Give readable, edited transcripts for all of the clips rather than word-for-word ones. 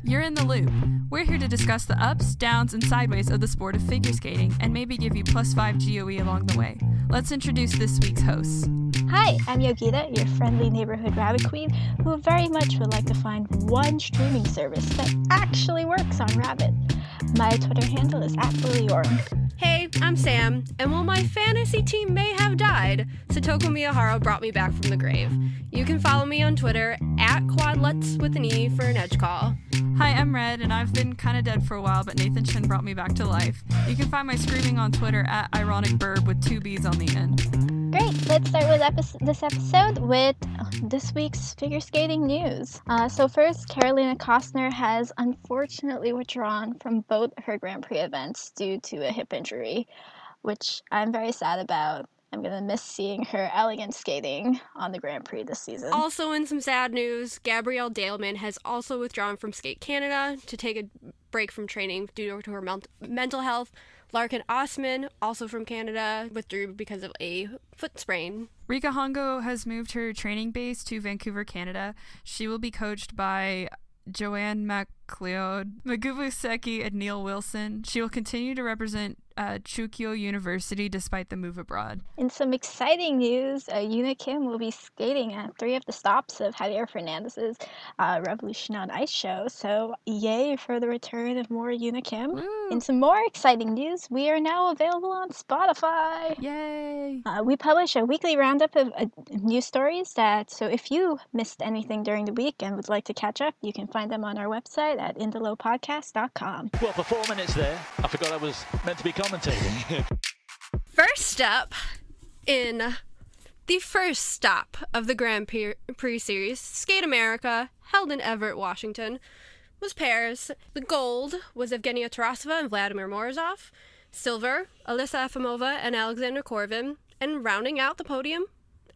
You're in the loop. We're here to discuss the ups, downs, and sideways of the sport of figure skating and maybe give you +5 GOE along the way. Let's introduce this week's hosts. Hi, I'm Yogita, your friendly neighborhood rabbit queen, who very much would like to find one streaming service that actually works on Rabbit. My Twitter handle is @LilyOrum. Hey, I'm Sam, and while my fantasy team may have died, Satoko Miyahara brought me back from the grave. You can follow me on Twitter @Quadlets with an E for an edge call. Hi, I'm Red, and I've been kind of dead for a while, but Nathan Shin brought me back to life. You can find my screaming on Twitter @IronicBurb with 2 B's on the end. Great, let's start with this episode with this week's figure skating news. So first, Carolina Kostner has unfortunately withdrawn from both her Grand Prix events due to a hip injury, which I'm very sad about. I'm going to miss seeing her elegant skating on the Grand Prix this season. Also in some sad news, Gabrielle Daleman has also withdrawn from Skate Canada to take a break from training due to her mental health. Larkin Osman, also from Canada, withdrew because of a foot sprain. Rika Hongo has moved her training base to Vancouver, Canada. She will be coached by Joanne McLeod, Magubu Seki, and Neil Wilson. She will continue to represent Chukyo University despite the move abroad. In some exciting news, Yuna Kim will be skating at 3 of the stops of Javier Fernandez's Revolution on Ice show. So yay for the return of more Yuna Kim. Woo! In some more exciting news, we are now available on Spotify. Yay! We publish a weekly roundup of news stories so if you missed anything during the week and would like to catch up, you can find them on our website at indalopodcast.com. Well, for 4 minutes there, I forgot I was meant to be commentating. First up, in the first stop of the Grand Prix series, Skate America, held in Everett, Washington, was pairs. The gold was Evgenia Tarasova and Vladimir Morozov. Silver, Alyssa Efimova and Alexander Korvin. And rounding out the podium,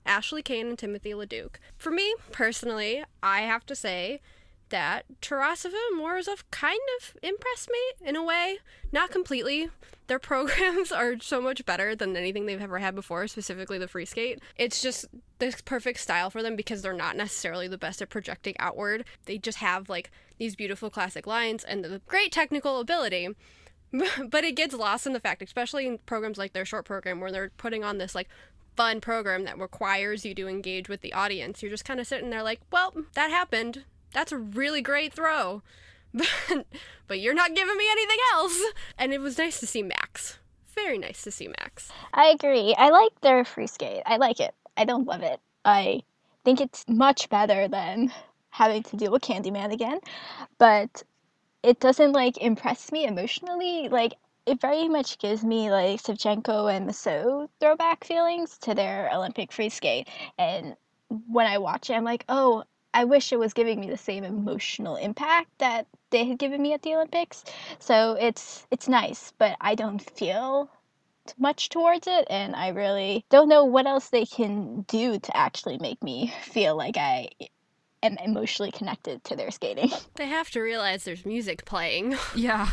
Ashley Kane and Timothy LeDuc. For me, personally, I have to say that Tarasova and Morozov kind of impressed me in a way. Not completely. Their programs are so much better than anything they've ever had before, specifically the free skate. It's just the perfect style for them because they're not necessarily the best at projecting outward. They just have like these beautiful classic lines and the great technical ability. But it gets lost in the fact, especially in programs like their short program where they're putting on this like fun program that requires you to engage with the audience. You're just kind of sitting there like, well, that happened. That's a really great throw, but you're not giving me anything else. And it was nice to see Max. Very nice to see Max. I agree. I like their free skate. I like it. I don't love it. I think it's much better than having to deal with Candyman again, but it doesn't like impress me emotionally. Like it very much gives me like Savchenko and Massot throwback feelings to their Olympic free skate. And when I watch it, I'm like, oh, I wish it was giving me the same emotional impact that they had given me at the Olympics. So it's nice, but I don't feel much towards it, and I really don't know what else they can do to actually make me feel like I am emotionally connected to their skating. They have to realize there's music playing. Yeah.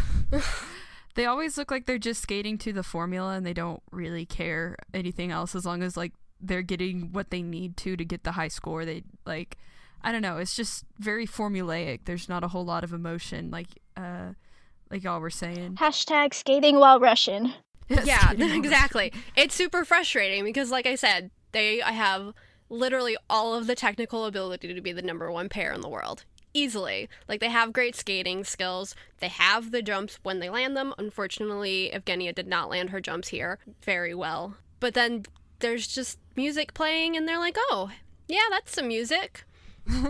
They always look like they're just skating to the formula and they don't really care anything else as long as like they're getting what they need to get the high score. They like, I don't know, it's just very formulaic. There's not a whole lot of emotion like y'all were saying. Hashtag skating while Russian. Yeah, exactly. It's super frustrating because, like I said, they have literally all of the technical ability to be the #1 pair in the world. Easily. Like, they have great skating skills. They have the jumps when they land them. Unfortunately, Evgenia did not land her jumps here very well. But then there's just music playing, and they're like, oh, yeah, that's some music.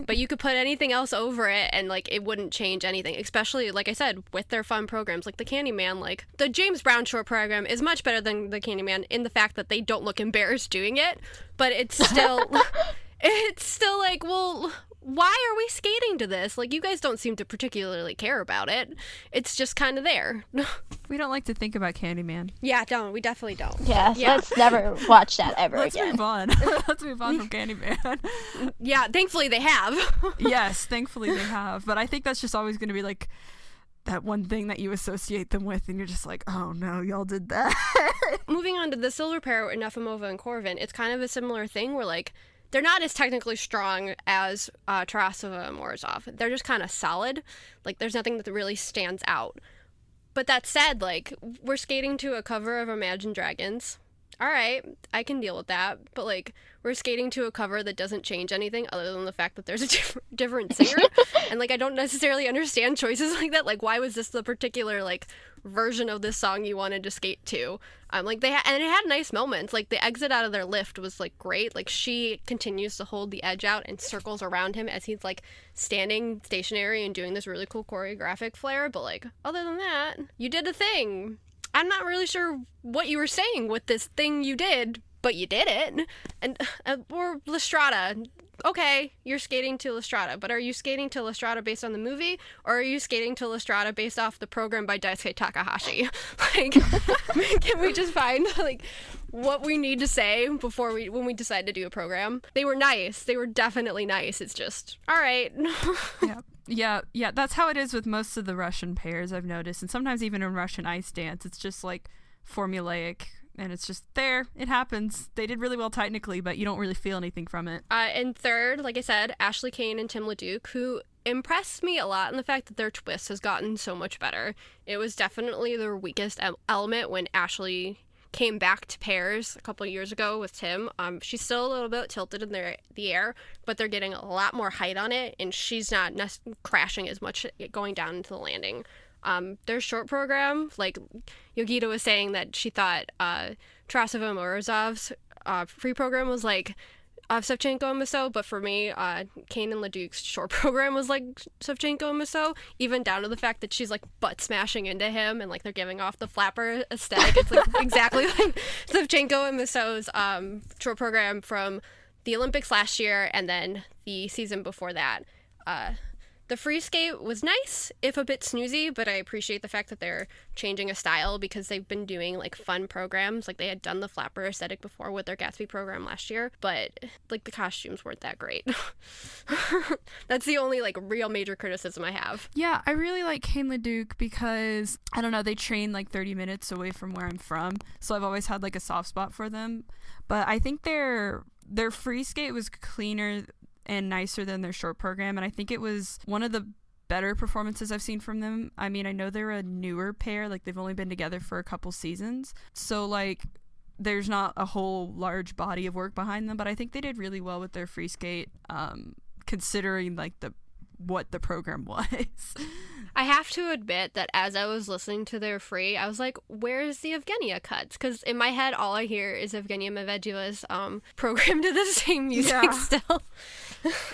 But you could put anything else over it and like it wouldn't change anything, especially like I said with their fun programs like the Candyman. Like the James Brown short program is much better than the Candyman in the fact that they don't look embarrassed doing it, but it's still like, well, why are we skating to this? Like, you guys don't seem to particularly care about it. It's just kind of there. We don't like to think about Candyman. Yeah, we definitely don't. Yeah, let's never watch that ever Let's again. move on. Let's move on from Candyman. Yeah, thankfully they have. Yes, thankfully they have. But I think that's just always going to be like that one thing that you associate them with, and you're just like, oh no, y'all did that. Moving on to the silver pair, Efimova and Korvin, it's kind of a similar thing where like they're not as technically strong as Tarasova and Morozov. They're just kind of solid. Like, there's nothing that really stands out. But that said, like, we're skating to a cover of Imagine Dragons. All right, I can deal with that. But, like, we're skating to a cover that doesn't change anything other than the fact that there's a different singer. And, like, I don't necessarily understand choices like that. Like, why was this the particular, like, version of this song you wanted to skate to? Like, and it had nice moments. Like, the exit out of their lift was, like, great. Like, she continues to hold the edge out and circles around him as he's, like, standing stationary and doing this really cool choreographic flair. But, like, other than that, you did a thing. I'm not really sure what you were saying with this thing you did, but you did it. And or La Strada. Okay, you're skating to La Strada, but are you skating to La Strada based on the movie, or are you skating to La Strada based off the program by Daisuke Takahashi? Like, can we just find, like, what we need to say before when we decide to do a program? They were nice. They were definitely nice. It's just, all right. Yeah, that's how it is with most of the Russian pairs, I've noticed. And sometimes even in Russian ice dance, it's just, like, formulaic. And it's just there. It happens. They did really well technically, but you don't really feel anything from it. And third, like I said, Ashley Kane and Tim LeDuc, who impressed me a lot in the fact that their twist has gotten so much better. It was definitely their weakest element when Ashley came back to pairs a couple of years ago with Tim. She's still a little bit tilted in the air, but they're getting a lot more height on it, and she's not crashing as much going down into the landing. Their short program, like Yogita was saying that she thought Tarasova and Morozov's free program was like Savchenko and Musso, but for me, Kane and LeDuc's short program was like Savchenko and Musso, even down to the fact that she's like butt smashing into him and like they're giving off the flapper aesthetic. It's like exactly like Savchenko and Musso's short program from the Olympics last year and then the season before that. The free skate was nice, if a bit snoozy, but I appreciate the fact that they're changing a style because they've been doing, like, fun programs. Like, they had done the flapper aesthetic before with their Gatsby program last year, but, like, the costumes weren't that great. That's the only, like, real major criticism I have. Yeah, I really like Kane LeDuc because, I don't know, they train, like, 30 minutes away from where I'm from, so I've always had, like, a soft spot for them. But I think their free skate was cleaner and nicer than their short program, and I think it was one of the better performances I've seen from them. I mean, I know they're a newer pair, like they've only been together for a couple seasons, so like there's not a whole large body of work behind them, but I think they did really well with their free skate, considering like what the program was. I have to admit that as I was listening to their free, I was like, where's the Evgenia cuts? Because in my head, all I hear is Evgenia Medvedyeva's programmed to the same music still.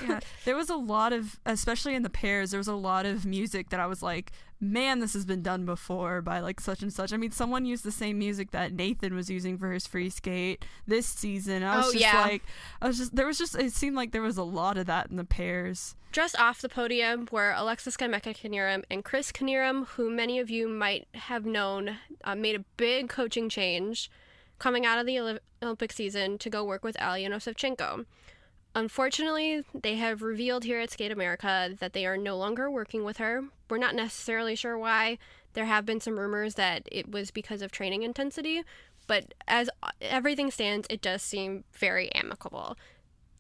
Yeah, there was a lot of, especially in the pairs, there was a lot of music that I was like, man, this has been done before by like such and such. I mean, someone used the same music that Nathan was using for his free skate this season. It seemed like there was a lot of that in the pairs. Just off the podium were Alexis Kameka-Knierim and Chris Knierim, who many of you might have known made a big coaching change coming out of the Olympic season to go work with Alyona Savchenko. Unfortunately, they have revealed here at Skate America that they are no longer working with her. We're not necessarily sure why. There have been some rumors that it was because of training intensity, but as everything stands, it does seem very amicable.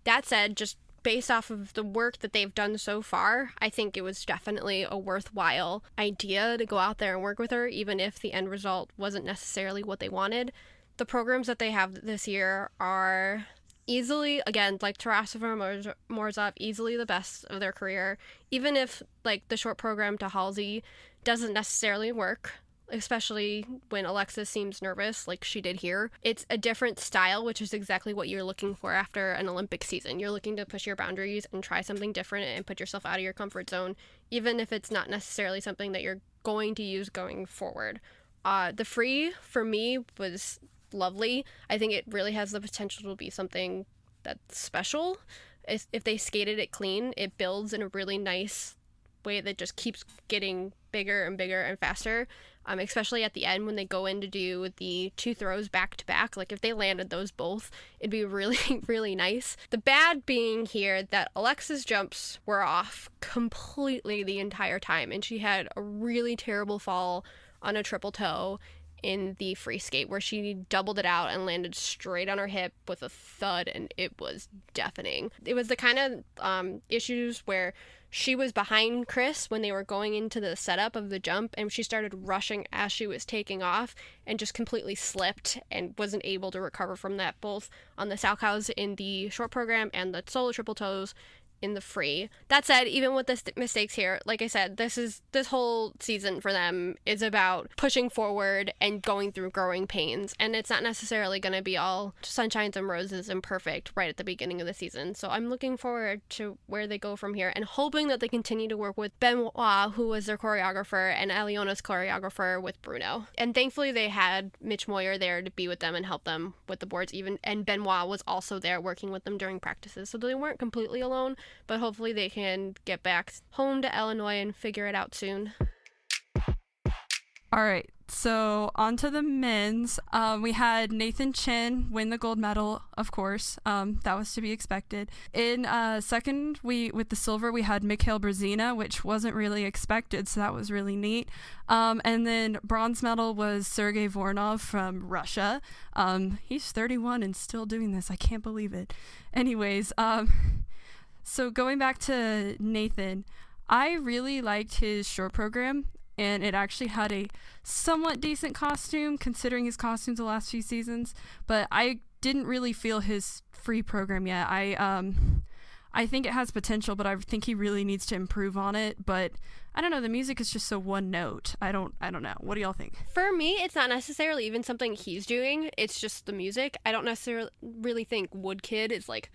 That said, just based off of the work that they've done so far, I think it was definitely a worthwhile idea to go out there and work with her, even if the end result wasn't necessarily what they wanted. The programs that they have this year are easily, again, like Tarasova and Morozov, easily the best of their career, even if like the short program to Halsey doesn't necessarily work, especially when Alexis seems nervous like she did here. It's a different style, which is exactly what you're looking for after an Olympic season. You're looking to push your boundaries and try something different and put yourself out of your comfort zone, even if it's not necessarily something that you're going to use going forward. The free, for me, was lovely. I think it really has the potential to be something that's special. If they skated it clean, it builds in a really nice way that just keeps getting bigger and bigger and faster, especially at the end when they go in to do the two throws back to back. Like if they landed those both, it'd be really, really nice. The bad being here that Alexis' jumps were off completely the entire time, and she had a really terrible fall on a triple toe. in the free skate where she doubled it out and landed straight on her hip with a thud, and it was deafening. It was the kind of issues where she was behind Chris when they were going into the setup of the jump, and she started rushing as she was taking off and just completely slipped and wasn't able to recover from that, both on the Salchows in the short program and the solo triple toes in the free. That said, even with the mistakes here, like I said, this whole season for them is about pushing forward and going through growing pains, and it's not necessarily going to be all sunshines and roses and perfect right at the beginning of the season. So I'm looking forward to where they go from here and hoping that they continue to work with Benoit, who was their choreographer, and Aliona's choreographer with Bruno. And thankfully they had Mitch Moyer there to be with them and help them with the boards and Benoit was also there working with them during practices, so they weren't completely alone. But hopefully they can get back home to Illinois and figure it out soon. All right, so on to the men's. We had Nathan Chen win the gold medal, of course. That was to be expected. In second, with the silver, we had Mikhail Brzezina, which wasn't really expected, so that was really neat. And then bronze medal was Sergei Voronov from Russia. He's 31 and still doing this. I can't believe it. Anyways, so going back to Nathan, I really liked his short program, and it actually had a somewhat decent costume considering his costumes the last few seasons, but I didn't really feel his free program yet. I think it has potential, but I think he really needs to improve on it. But I don't know, the music is just so one note. I don't know. What do y'all think? For me, it's not necessarily even something he's doing. It's just the music. I don't necessarily really think Woodkid is like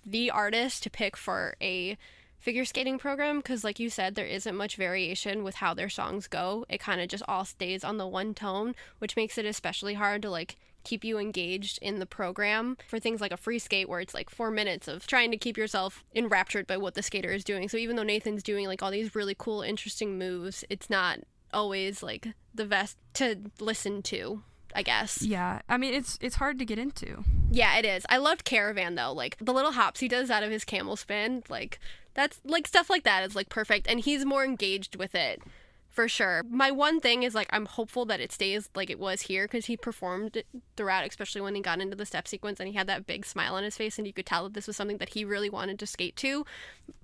the artist to pick for a figure skating program, because like you said, there isn't much variation with how their songs go. It kind of just all stays on the one tone, which makes it especially hard to like keep you engaged in the program for things like a free skate where it's like 4 minutes of trying to keep yourself enraptured by what the skater is doing. So even though Nathan's doing like all these really cool, interesting moves, it's not always like the best to listen to, I guess. Yeah, I mean, it's hard to get into. Yeah, it is. I loved Caravan, though. Like, the little hops he does out of his camel spin, like, that's, like, stuff like that is, like, perfect. And he's more engaged with it, for sure. My one thing is, like, I'm hopeful that it stays like it was here, because he performed it throughout, especially when he got into the step sequence, and he had that big smile on his face, and you could tell that this was something that he really wanted to skate to.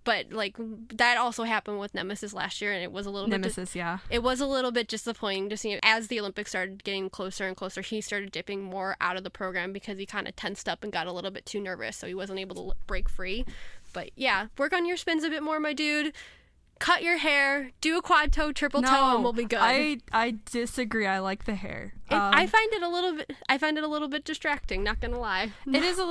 But, like, that also happened with Nemesis last year, and it was a little yeah. It was a little bit disappointing to see. As the Olympics started getting closer and closer, he started dipping more out of the program because he kind of tensed up and got a little bit too nervous, so he wasn't able to break free. But, yeah, work on your spins a bit more, my dude. Cut your hair, do a quad toe, triple toe, and we'll be good. I disagree. I like the hair. I find it a little bit distracting, not gonna lie. It is a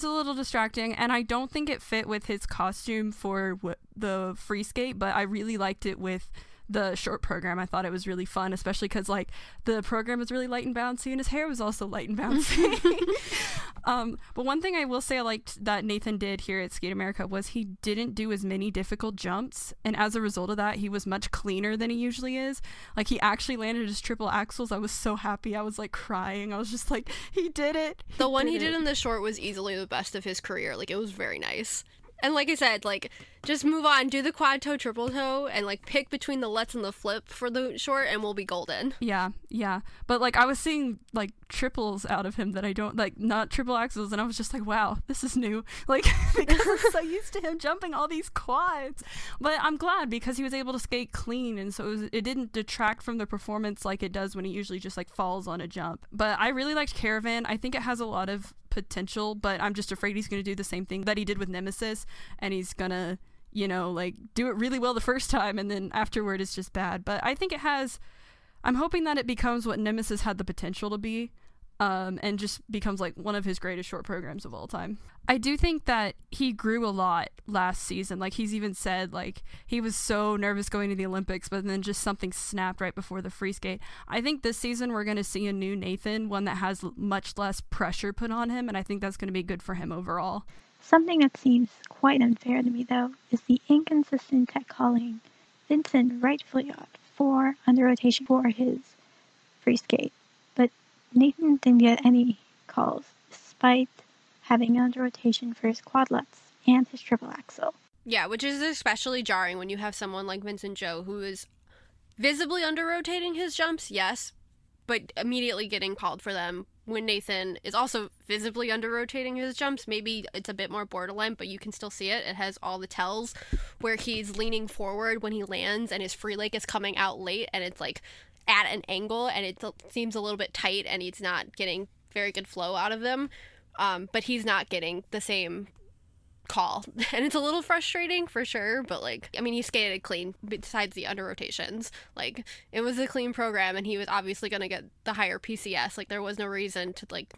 little distracting, and I don't think it fit with his costume for the free skate, but I really liked it with the short program. I thought it was really fun, especially because like the program was really light and bouncy, and his hair was also light and bouncy. But one thing I will say I liked that Nathan did here at Skate America was he didn't do as many difficult jumps, and as a result of that, he was much cleaner than he usually is. Like, he actually landed his triple axels. I was so happy. I was like crying. I was just like, he did it. The one he did in the short was easily the best of his career. Like, it was very nice. And like I said, like, just move on, do the quad toe, triple toe, and like pick between the lets and the flip for the short, and we'll be golden. Yeah. But like, I was seeing like triples out of him that I don't like, not triple axels, and I was just like, wow, this is new. Like, because I'm so used to him jumping all these quads. But I'm glad because he was able to skate clean, and so it didn't detract from the performance like it does when he usually just like falls on a jump. But I really liked Caravan. I think it has a lot of potential, but I'm just afraid he's going to do the same thing that he did with Nemesis, and he's gonna, you know, like do it really well the first time and then afterward it's just bad. But I think I'm hoping that it becomes what Nemesis had the potential to be, and just becomes like one of his greatest short programs of all time. I do think that he grew a lot last season. Like, he's even said like he was so nervous going to the Olympics, but then just something snapped right before the free skate. I think this season we're going to see a new Nathan, one that has much less pressure put on him, and I think that's going to be good for him overall. Something that seems quite unfair to me, though, is the inconsistent tech calling. Vincent rightfully got 4 under rotation for his free skate, but Nathan didn't get any calls, despite having under rotation for his quadlets and his triple axel. Yeah, which is especially jarring when you have someone like Vincent Zhou, who is visibly under rotating his jumps, yes, but immediately getting called for them when Nathan is also visibly under-rotating his jumps. Maybe it's a bit more borderline, but you can still see it. It has all the tells where he's leaning forward when he lands and his free leg is coming out late and it's like at an angle and it seems a little bit tight and he's not getting very good flow out of them. But he's not getting the same call. And it's a little frustrating for sure, but like, I mean, he skated clean besides the under rotations. Like, it was a clean program and he was obviously going to get the higher PCS. Like, there was no reason to like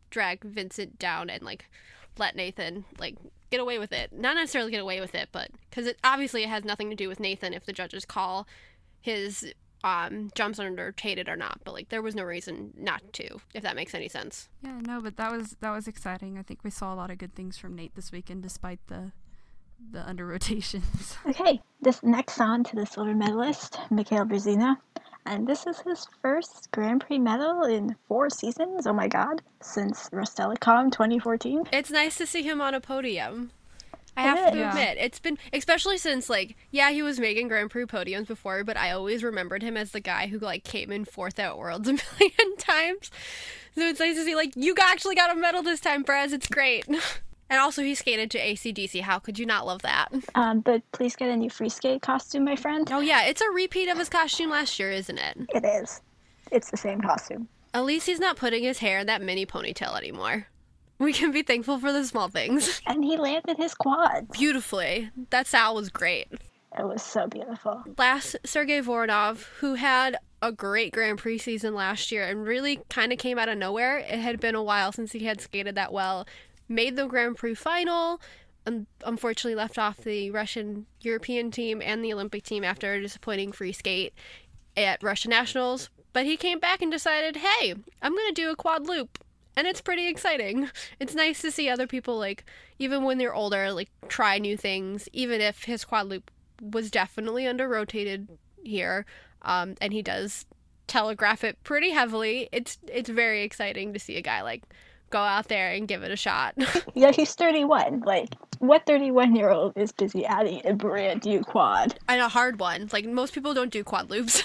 drag Vincent down and like let Nathan like get away with it. Not necessarily get away with it, but because it has nothing to do with Nathan if the judges call his jumps under rotated or not, but like there was no reason not to, if that makes any sense. Yeah, no, but that was exciting. I think we saw a lot of good things from Nate this weekend despite the under rotations. Okay, this next on to the silver medalist, Mikhail Brzezina, and this is his first Grand Prix medal in 4 seasons, oh my god, since Rostelecom 2014. It's nice to see him on a podium. I have to admit, it's been, especially since, like, yeah, he was making Grand Prix podiums before, but I always remembered him as the guy who, like, came in 4th at Worlds a million times. So it's nice to see, like, you actually got a medal this time, Brez. It's great. And also, he skated to AC/DC. How could you not love that? But please get a new free skate costume, my friend. Oh, yeah, it's a repeat of his costume last year, isn't it? It is. It's the same costume. At least he's not putting his hair in that mini ponytail anymore. We can be thankful for the small things. And he landed his quads. Beautifully. That Sal was great. It was so beautiful. Last, Sergei Voronov, who had a great Grand Prix season last year and really kind of came out of nowhere. It had been a while since he had skated that well. Made the Grand Prix final, and unfortunately left off the Russian European team and the Olympic team after a disappointing free skate at Russian Nationals. But he came back and decided, hey, I'm going to do a quad loop. And it's pretty exciting. It's nice to see other people, like, even when they're older, like, try new things, even if his quad loop was definitely under-rotated here, and he does telegraph it pretty heavily. It's very exciting to see a guy, like, go out there and give it a shot. Yeah, he's 31. Like, what 31-year-old is busy adding a brand new quad? And a hard one. Like, most people don't do quad loops.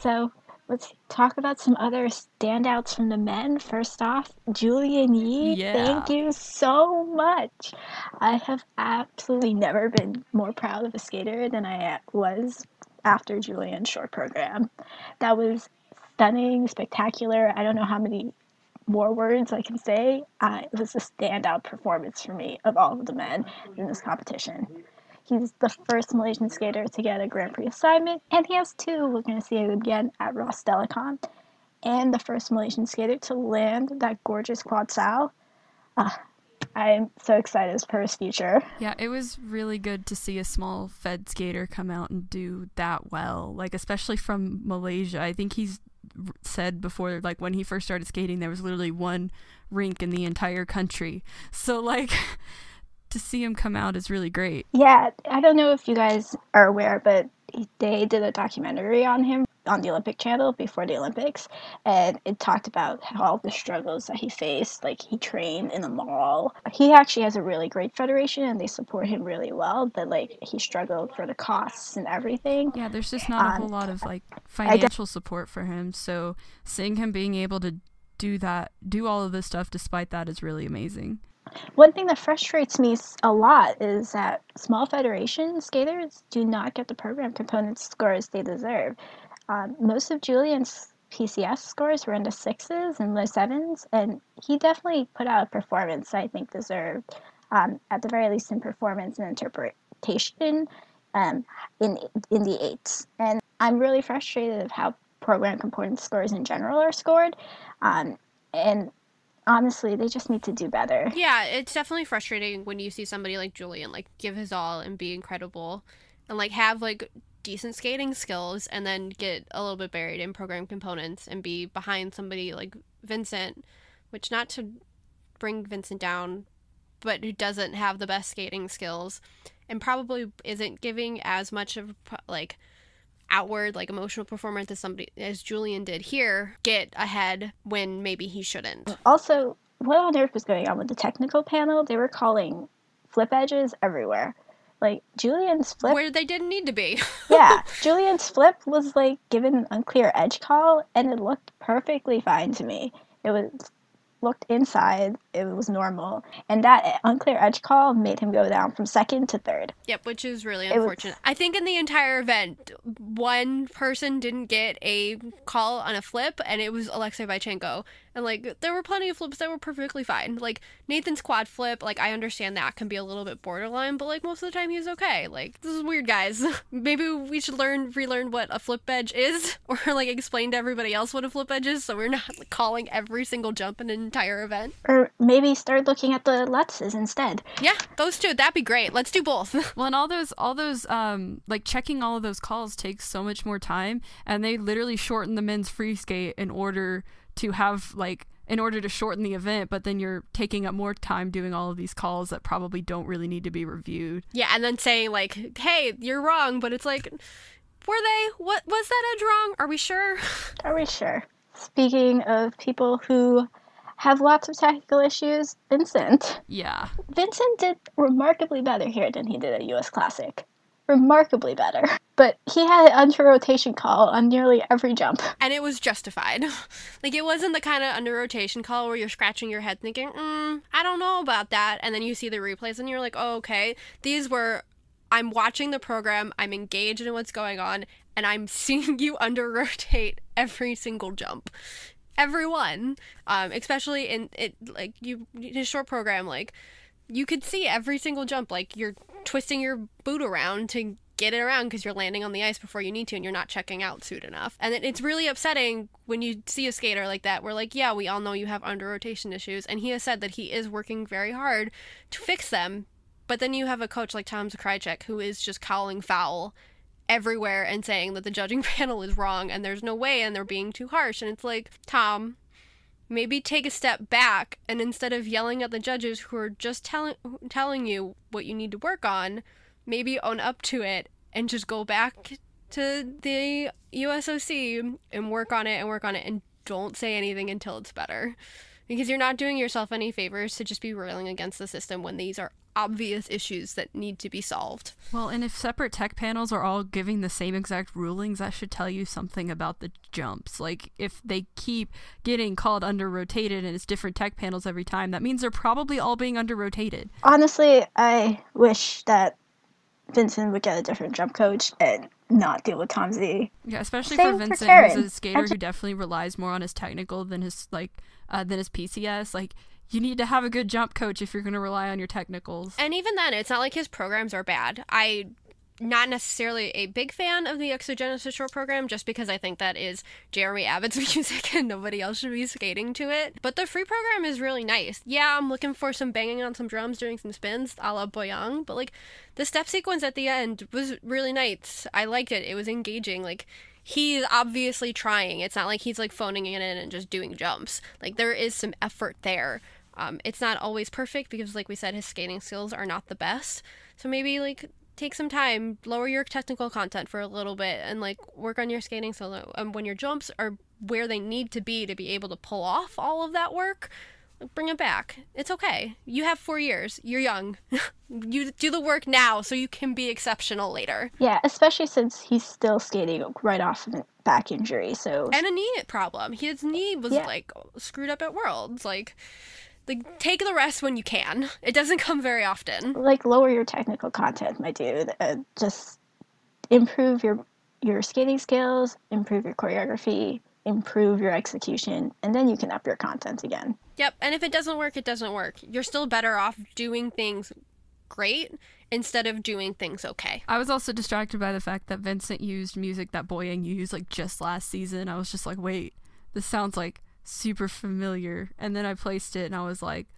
So, let's talk about some other standouts from the men. First off, Julian Yee, Thank you so much. I have absolutely never been more proud of a skater than I was after Julian's short program. That was stunning, spectacular. I don't know how many more words I can say. It was a standout performance for me of all of the men in this competition. He's the first Malaysian skater to get a Grand Prix assignment, and he has 2. We're going to see it again at Rostelecom. And the first Malaysian skater to land that gorgeous quad sal. I'm so excited for his future. Yeah, it was really good to see a small Fed skater come out and do that well, like especially from Malaysia. I think he's said before, like when he first started skating, there was literally 1 rink in the entire country. So like to see him come out is really great. Yeah, I don't know if you guys are aware, but they did a documentary on him on the Olympic Channel before the Olympics, and it talked about all the struggles that he faced. Like, he trained in a mall. He actually has a really great federation, and they support him really well, but, like, he struggled for the costs and everything. Yeah, there's just not a whole lot of, like, financial support for him, so seeing him being able to do all of this stuff despite that is really amazing. One thing that frustrates me a lot is that small federation skaters do not get the program component scores they deserve. Most of Julian's PCS scores were in the 6s and low 7s, and he definitely put out a performance I think deserved, at the very least in performance and interpretation, in the 8s. And I'm really frustrated of how program component scores in general are scored, and honestly, they just need to do better. Yeah, it's definitely frustrating when you see somebody like Julian, like, give his all and be incredible and, like, have, like, decent skating skills and then get a little bit buried in program components and be behind somebody like Vincent, which, not to bring Vincent down, but who doesn't have the best skating skills and probably isn't giving as much of, like, outward, like, emotional performance as Julian did here, get ahead when maybe he shouldn't. Also, what on earth was going on with the technical panel? They were calling flip edges everywhere. Like, Julian's flip, Where they didn't need to be. yeah, Julian's flip was, like, given an unclear edge call, and it looked perfectly fine to me. It looked inside, it was normal, and that unclear edge call made him go down from second to third. Yep, which is really unfortunate. I think in the entire event, one person didn't get a call on a flip, and it was Alexei Vichenko. And, like, there were plenty of flips that were perfectly fine. Like, Nathan's quad flip, like, I understand that can be a little bit borderline, but, like, most of the time he was okay. Like, this is weird, guys. Maybe we should relearn what a flip edge is, or, like, explain to everybody else what a flip edge is, so we're not, like, calling every single jump in an entire event. Or maybe start looking at the Lutzes instead. Yeah, those two, that'd be great. Let's do both. Well, and all those like checking all of those calls takes so much more time, and they literally shorten the men's free skate in order to shorten the event, but then you're taking up more time doing all of these calls that probably don't really need to be reviewed. Yeah, and then saying, like, hey, you're wrong, but it's like, were they? What was that edge wrong? Are we sure? Are we sure? Speaking of people who have lots of technical issues, Vincent. Yeah. Vincent did remarkably better here than he did at US Classic. Remarkably better. But he had an under-rotation call on nearly every jump. And it was justified. Like, it wasn't the kind of under-rotation call where you're scratching your head thinking, I don't know about that. And then you see the replays and you're like, oh, okay. These were, I'm watching the program, I'm engaged in what's going on, and I'm seeing you under-rotate every single jump. Everyone. Especially in it, like, his short program, like, you could see every single jump, like, you're twisting your boot around to get it around because you're landing on the ice before you need to and you're not checking out soon enough. And it's really upsetting when you see a skater like that. We're like, yeah, we all know you have under rotation issues, and he has said that he is working very hard to fix them. But then you have a coach like Tom Zakrajcek who is just calling foul everywhere and saying that the judging panel is wrong and there's no way and they're being too harsh. And it's like, Tom, maybe take a step back, and instead of yelling at the judges who are just telling you what you need to work on, maybe own up to it and just go back to the USOC and work on it and don't say anything until it's better. Because you're not doing yourself any favors to just be railing against the system when these are obvious issues that need to be solved. Well, and if separate tech panels are all giving the same exact rulings, that should tell you something about the jumps. Like, if they keep getting called under-rotated and it's different tech panels every time, that means they're probably all being under-rotated. Honestly, I wish that Vincent would get a different jump coach and not deal with Tom Z. Yeah, especially Same for for Vincent, Karen. who's a skater who definitely relies more on his technical than his PCS. Like, you need to have a good jump coach if you're going to rely on your technicals. And even then, it's not like his programs are bad. I'm not necessarily a big fan of the Exogenesis short program, just because I think that is Jeremy Abbott's music and nobody else should be skating to it. But the free program is really nice. Yeah, I'm looking for some banging on some drums during some spins, a la Boyang, but, like, the step sequence at the end was really nice. I liked it. It was engaging. Like, he's obviously trying. It's not like he's, like, phoning it in and just doing jumps. Like, there is some effort there. It's not always perfect because, like we said, his skating skills are not the best. So maybe, like, take some time, lower your technical content for a little bit, and, like, work on your skating solo. When your jumps are where they need to be able to pull off all of that work, bring it back. It's okay. You have 4 years. You're young. You do the work now so you can be exceptional later. Yeah, especially since he's still skating right off of a back injury, so... And a knee problem. His knee was, like, screwed up at Worlds. Like, take the rest when you can. It doesn't come very often. Like, lower your technical content, my dude. Just improve your skating skills, improve your choreography, improve your execution, and then you can up your content again. Yep, and if it doesn't work, it doesn't work. You're still better off doing things great instead of doing things okay. I was also distracted by the fact that Vincent used music that Boyang used, like, just last season. I was just like, wait, this sounds, like, super familiar. And then I placed it and I was like,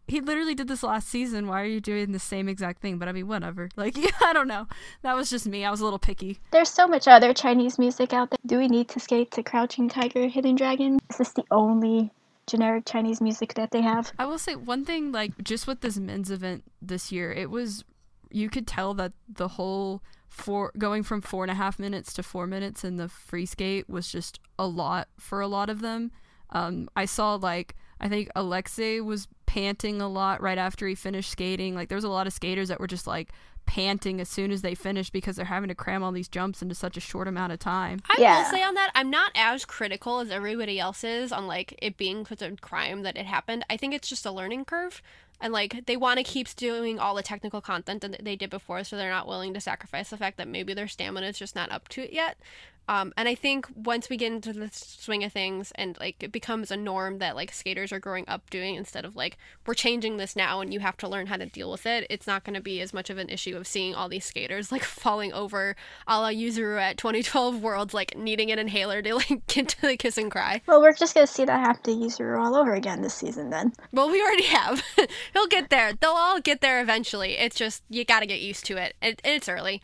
he literally did this last season. Why are you doing the same exact thing? But I mean, whatever. Like, yeah, I don't know. That was just me. I was a little picky. There's so much other Chinese music out there. Do we need to skate to Crouching Tiger, Hidden Dragon? Is this the only generic Chinese music that they have? I will say one thing, like, just with this men's event this year, you could tell that the whole going from 4.5 minutes to 4 minutes in the free skate was just a lot for a lot of them. I saw, like, I think Alexei was panting a lot right after he finished skating. Like, there was a lot of skaters that were just, like, panting as soon as they finish because they're having to cram all these jumps into such a short amount of time. I Yeah. will say on that, I'm not as critical as everybody else is on, like, it being such a crime that it happened. I think it's just a learning curve. And, like, they want to keep doing all the technical content that they did before, so they're not willing to sacrifice the fact that maybe their stamina is just not up to it yet. And I think once we get into the swing of things and, like, it becomes a norm that, like, skaters are growing up doing instead of, like, we're changing this now and you have to learn how to deal with it, it's not going to be as much of an issue of seeing all these skaters, like, falling over a la Yuzuru at 2012 Worlds, like, needing an inhaler to, like, get to the kiss and cry. Well, we're just going to see that happen to Yuzuru all over again this season then. Well, we already have. He'll get there. They'll all get there eventually. It's just, you got to get used to it. It's early.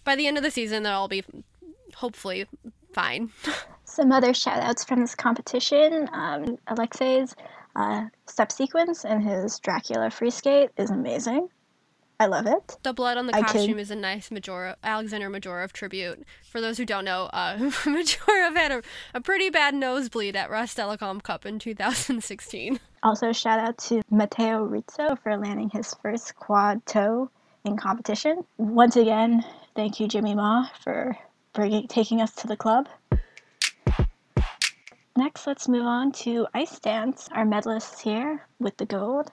By the end of the season, they'll all be hopefully fine. Some other shout-outs from this competition. Alexei's step sequence and his Dracula free skate is amazing. I love it. The blood on the I costume can- is a nice Alexander Majorov tribute. For those who don't know, Majorov had a pretty bad nosebleed at Rust Telecom Cup in 2016. Also, shout out to Matteo Rizzo for landing his first quad toe in competition. Once again, thank you, Jimmy Ma, for taking us to the club. Next, let's move on to ice dance. Our medalists here with the gold,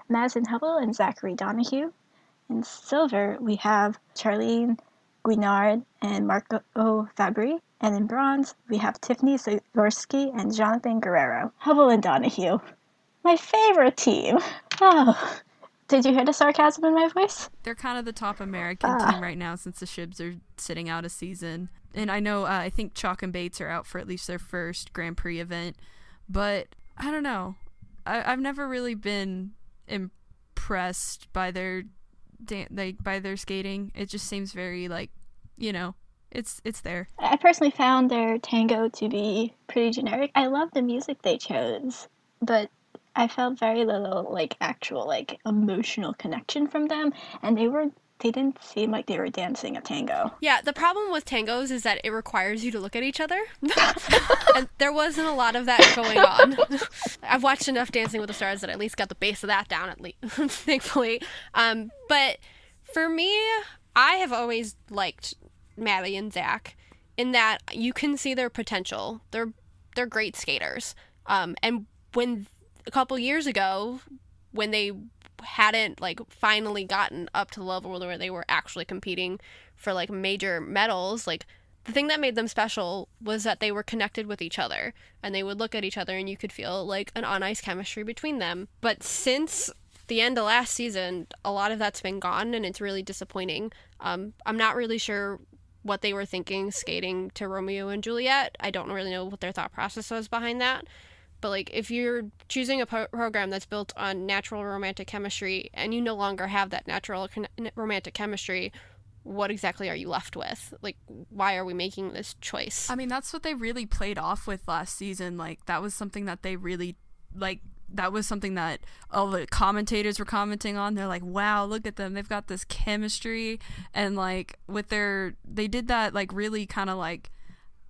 Madison Hubble and Zachary Donahue. In silver, we have Charlene Guinard and Marco Fabri. And in bronze, we have Tiffany Zagorski and Jonathan Guerrero. Hubble and Donahue. My favorite team. Oh, did you hear the sarcasm in my voice? They're kind of the top American team right now since the Shibs are sitting out a season. And I know, I think Chalk and Bates are out for at least their first Grand Prix event. But I don't know. I've never really been impressed by their by their skating. It just seems very, like, you know, it's there. I personally found their tango to be pretty generic. I love the music they chose, but I felt very little, like, actual, like, emotional connection from them, and they didn't seem like they were dancing a tango. Yeah, the problem with tangos is that it requires you to look at each other. And there wasn't a lot of that going on. I've watched enough Dancing with the Stars that I at least got the base of that down, at least, thankfully. But for me, I have always liked Maddie and Zach in that you can see their potential. They're great skaters. And when a couple years ago, when they hadn't, like, finally gotten up to the level where they were actually competing for, like, major medals, like, the thing that made them special was that they were connected with each other, and they would look at each other and you could feel, like, an on-ice chemistry between them. But since the end of last season, a lot of that's been gone, and it's really disappointing. I'm not really sure what they were thinking skating to Romeo and Juliet. I don't really know what their thought process was behind that. But, like, if you're choosing a program that's built on natural romantic chemistry and you no longer have that natural romantic chemistry, what exactly are you left with? Like, why are we making this choice? I mean, that's what they really played off with last season. Like, that was something that they really, like, that was something that all the commentators were commenting on. They're like, wow, look at them. They've got this chemistry. And, like, they did that, like, really kind of, like,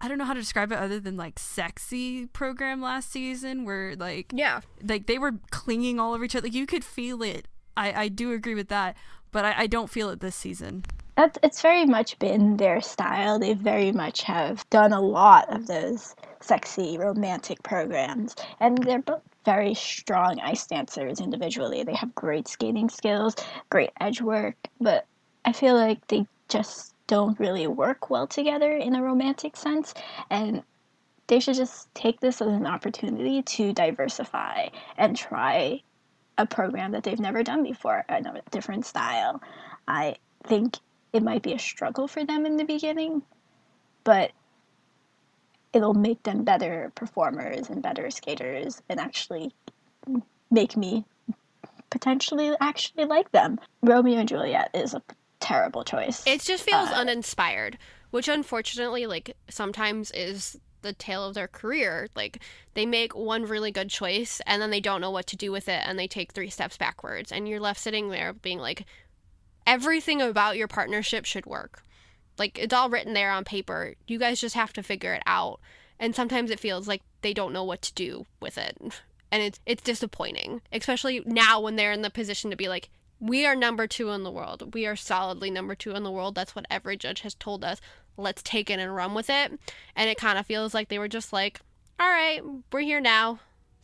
I don't know how to describe it other than, like, sexy program last season where, like, yeah, like, they were clinging all over each other. Like, you could feel it. I do agree with that, but I don't feel it this season. It's very much been their style. They very much have done a lot of those sexy romantic programs, and they're both very strong ice dancers individually. They have great skating skills, great edge work, but I feel like they just don't really work well together in a romantic sense, and they should just take this as an opportunity to diversify and try a program that they've never done before, a different style. I think it might be a struggle for them in the beginning, but it'll make them better performers and better skaters and actually make me potentially actually like them. Romeo and Juliet is a terrible choice. It just feels uninspired, which unfortunately, like, sometimes is the tale of their career. Like, they make one really good choice and then they don't know what to do with it and they take 3 steps backwards, and you're left sitting there being like, everything about your partnership should work. Like, it's all written there on paper. You guys just have to figure it out. And sometimes it feels like they don't know what to do with it. And it's disappointing, especially now when they're in the position to be like, we are number 2 in the world. We are solidly number 2 in the world. That's what every judge has told us. Let's take it and run with it. And it kind of feels like they were just like, all right, we're here now.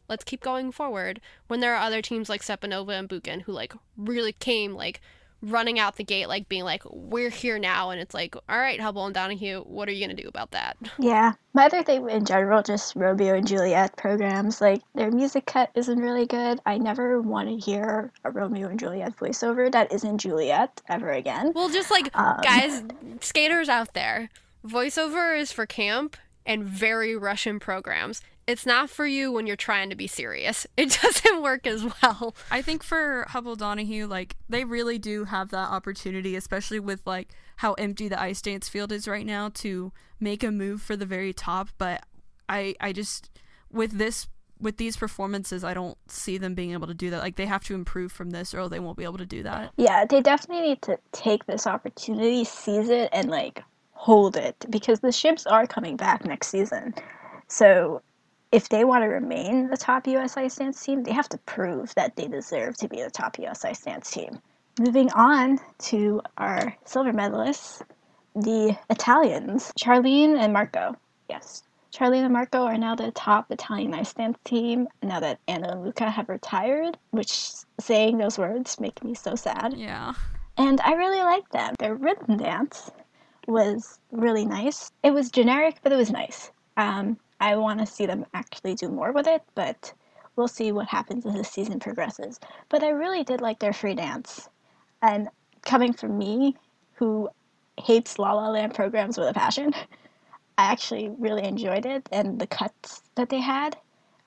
Let's keep going forward. When there are other teams like Stepanova and Buchan who like really came like running out the gate, like being like, we're here now. And it's like, all right, Hubble and Donahue, what are you going to do about that? Yeah. My other thing in general, just Romeo and Juliet programs, like their music cut isn't really good. I never want to hear a Romeo and Juliet voiceover that isn't Juliet ever again. Well, just like, guys, skaters out there, voiceover is for camp and very Russian programs. It's not for you when you're trying to be serious. It doesn't work as well. I think for Hubble Donahue, like, they really do have that opportunity, especially with, like, how empty the ice dance field is right now, to make a move for the very top. But I just, with these performances, I don't see them being able to do that. Like, they have to improve from this or they won't be able to do that. Yeah, they definitely need to take this opportunity, seize it, and, like, hold it. Because the ships are coming back next season. So if they want to remain the top US ice dance team, they have to prove that they deserve to be the top US ice dance team. Moving on to our silver medalists, the Italians, Charlene and Marco. Yes, Charlene and Marco are now the top Italian ice dance team now that Anna and Luca have retired, which saying those words make me so sad. Yeah. And I really like them. Their rhythm dance was really nice. It was generic, but it was nice. I want to see them actually do more with it, but we'll see what happens as the season progresses. But I really did like their free dance. And coming from me, who hates La La Land programs with a passion, I actually really enjoyed it, and the cuts that they had,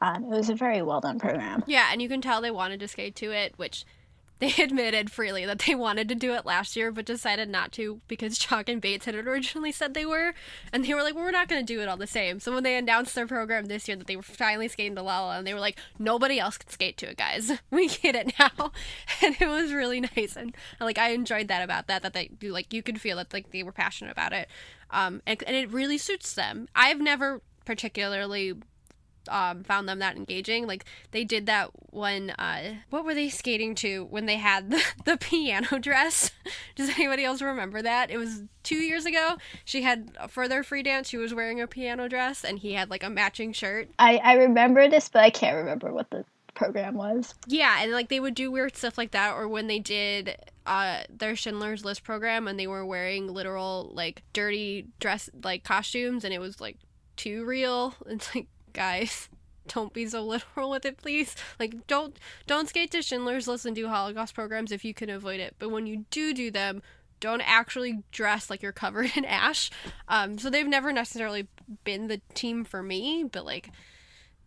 it was a very well done program. Yeah, and you can tell they wanted to skate to it, which they admitted freely that they wanted to do it last year, but decided not to because Chalk and Bates had originally said they were, and they were like, well, we're not going to do it all the same. So when they announced their program this year that they were finally skating to Lala, and they were like, nobody else can skate to it, guys. We get it now. And it was really nice, and like I enjoyed that about that they do, like you could feel that like they were passionate about it, and it really suits them. I've never particularly found them that engaging. Like they did that when what were they skating to when they had the piano dress? Does anybody else remember that? It was 2 years ago. She had for their free dance, she was wearing a piano dress and he had like a matching shirt. I remember this, but I can't remember what the program was. Yeah, and like they would do weird stuff like that, or when they did their Schindler's List program and they were wearing literal like dirty dress like costumes and it was like too real. It's like, guys, don't be so literal with it, please. Like, don't skate to Schindler's List and do Holocaust programs if you can avoid it. But when you do them, don't actually dress like you're covered in ash. So they've never necessarily been the team for me, but like,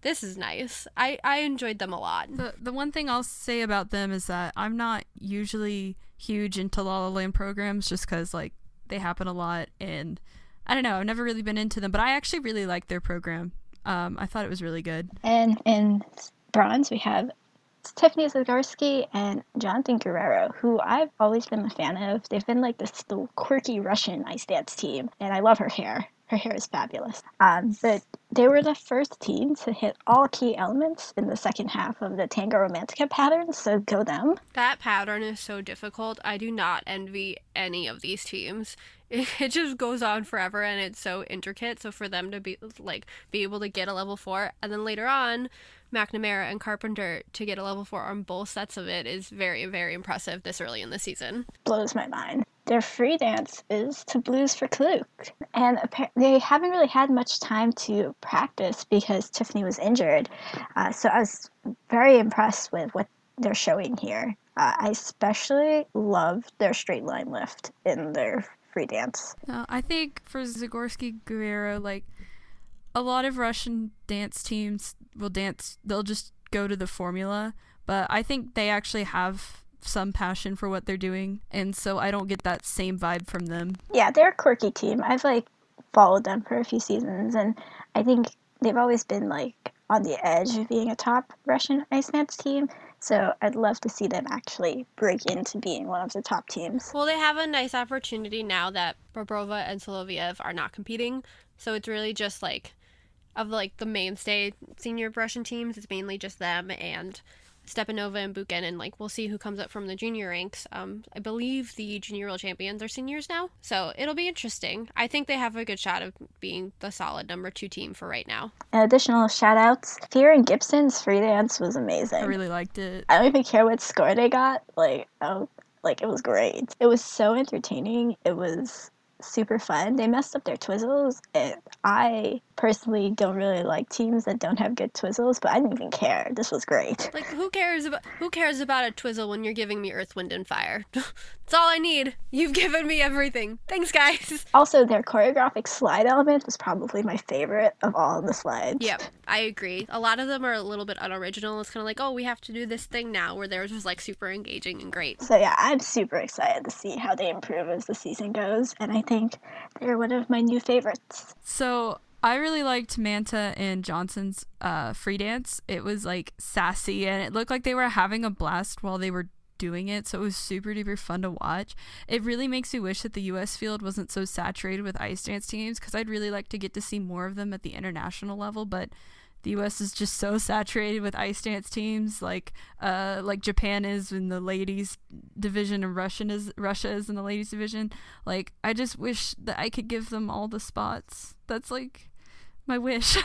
this is nice. I enjoyed them a lot. The one thing I'll say about them is that I'm not usually huge into La La Land programs just because like they happen a lot, and I don't know, I've never really been into them, but I actually really like their program. I thought it was really good. And in bronze, we have Tiffany Zagorski and Jonathan Guerrero, who I've always been a fan of. They've been like this little quirky Russian ice dance team, and I love her hair. Her hair is fabulous. But they were the first team to hit all key elements in the second half of the Tango Romantica pattern, so go them. That pattern is so difficult. I do not envy any of these teams. It just goes on forever and it's so intricate. So for them to be able to get a level 4 and then later on McNamara and Carpenter to get a level 4 on both sets of it is very, very impressive this early in the season. Blows my mind. Their free dance is to Blues for Kluk. And they haven't really had much time to practice because Tiffany was injured. So I was very impressed with what they're showing here. I especially loved their straight line lift in their free dance. I think for Zagorski Guerrero, like a lot of Russian dance teams they'll just go to the formula, but I think they actually have some passion for what they're doing, and so I don't get that same vibe from them. Yeah, they're a quirky team. I've followed them for a few seasons, and I think they've always been on the edge of being a top Russian ice dance team. So I'd love to see them actually break into being one of the top teams. Well, they have a nice opportunity now that Bobrova and Soloviev are not competing. So it's really just of the mainstay senior Russian teams, it's mainly just them and Stepanova and Buchanan. Like, we'll see who comes up from the junior ranks. I believe the junior world champions are seniors now, so it'll be interesting. I think they have a good shot of being the solid number 2 team for right now. Additional shout-outs. Kieran Gibson's free dance was amazing. I really liked it. I don't even care what score they got. Like, it was great. It was so entertaining. It was super fun. They messed up their twizzles, and I personally don't really like teams that don't have good twizzles, but I didn't even care. This was great. Like, who cares about a twizzle when you're giving me Earth, Wind, and Fire? That's all I need. You've given me everything. Thanks, guys. Also, their choreographic slide element was probably my favorite of all the slides. Yep, I agree. A lot of them are a little bit unoriginal. It's kind of like, oh, we have to do this thing now, where theirs was like super engaging and great. So yeah, I'm super excited to see how they improve as the season goes, and I think they're one of my new favorites. So I really liked Manta and Johnson's free dance. It was like sassy, and it looked like they were having a blast while they were doing it, so it was super duper fun to watch. It really makes me wish that the US field wasn't so saturated with ice dance teams, because I'd really like to get to see more of them at the international level, but the US is just so saturated with ice dance teams, like Japan is in the ladies division and Russia is in the ladies division. Like, I just wish that I could give them all the spots. That's like my wish.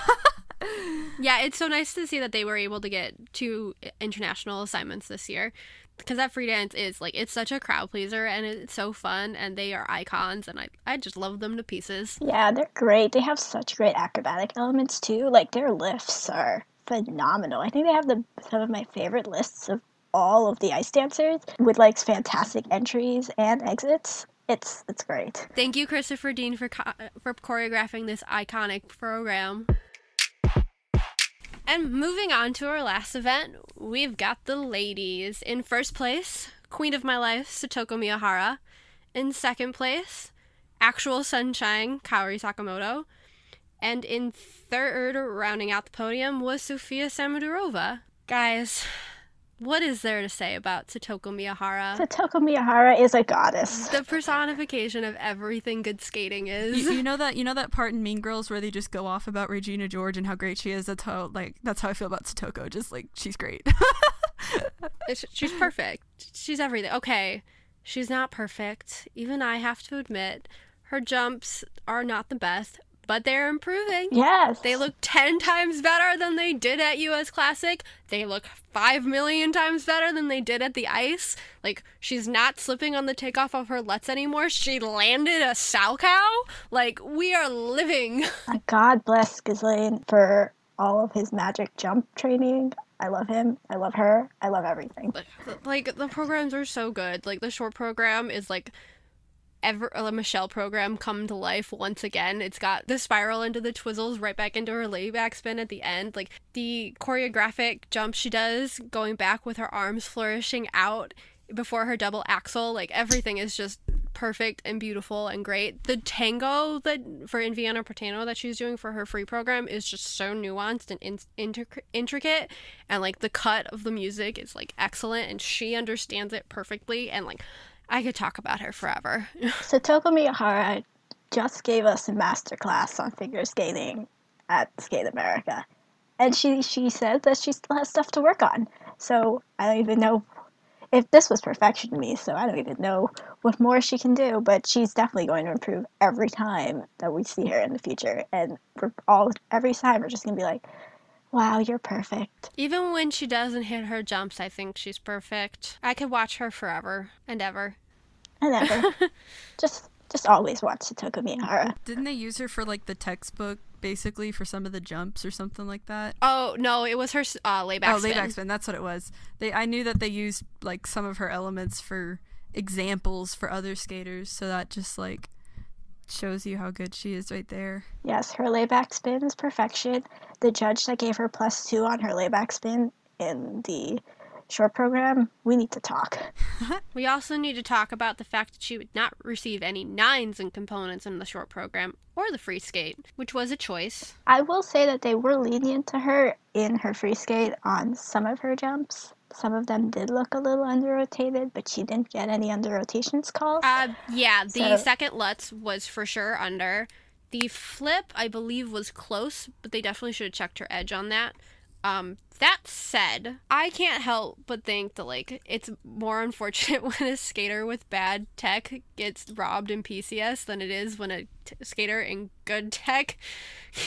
Yeah, it's so nice to see that they were able to get 2 international assignments this year, because that free dance is like, it's such a crowd pleaser, and it's so fun, and they are icons, and I just love them to pieces. Yeah, they're great. They have such great acrobatic elements too. Like, their lifts are phenomenal. I think they have some of my favorite lists of all of the ice dancers, with like fantastic entries and exits. It's great. Thank you, Christopher Dean, for choreographing this iconic program. And moving on to our last event, we've got the ladies. In first place, Queen of My Life, Satoko Miyahara. In second place, Actual Sunshine, Kaori Sakamoto. And in third, rounding out the podium, was Sofia Samodurova. Guys, what is there to say about Satoko Miyahara? Satoko Miyahara is a goddess. The personification of everything good skating is. You know that part in Mean Girls where they just go off about Regina George and how great she is? That's how I feel about Satoko. Just like, she's great. She's perfect. She's everything. Okay, she's not perfect. Even I have to admit, her jumps are not the best, but they're improving. Yes. They look 10 times better than they did at US Classic. They look 5 million times better than they did at the ice. Like, she's not slipping on the takeoff of her lets anymore. She landed a Salchow. Like, we are living. God bless Ghislaine for all of his magic jump training. I love him. I love her. I love everything. Like, the programs are so good. Like, the short program is like a Michelle program come to life once again. It's got the spiral into the twizzles right back into her layback spin at the end. Like, the choreographic jump she does going back with her arms flourishing out before her double axel, like, everything is just perfect and beautiful and great. The tango that for Inviana Portano that she's doing for her free program is just so nuanced and intricate, and like the cut of the music is like excellent, and she understands it perfectly, and like, I could talk about her forever. Satoko Miyahara just gave us a masterclass on figure skating at Skate America. And she said that she still has stuff to work on. So I don't even know if this was perfection to me, so I don't even know what more she can do. But she's definitely going to improve every time that we see her in the future. And every time we're just going to be like, wow, you're perfect. Even when she doesn't hit her jumps, I think she's perfect. I could watch her forever and ever. And ever. just always watch Satoko Miyahara. Didn't they use her for like the textbook, basically, for some of the jumps or something like that? Oh, no, it was her layback spin. Layback spin, that's what it was. I knew that they used like some of her elements for examples for other skaters, so that just like shows you how good she is right there. Yes, her layback spin is perfection. The judge that gave her +2 on her layback spin in the short program, we need to talk. We also need to talk about the fact that she would not receive any 9s in components in the short program or the free skate, which was a choice. I will say that they were lenient to her in her free skate on some of her jumps. Some of them did look a little under-rotated, but she didn't get any under-rotations calls. Yeah, the second Lutz was for sure under. The flip, I believe, was close, but they definitely should have checked her edge on that. That said, I can't help but think that, like, it's more unfortunate when a skater with bad tech gets robbed in PCS than it is when a skater in good tech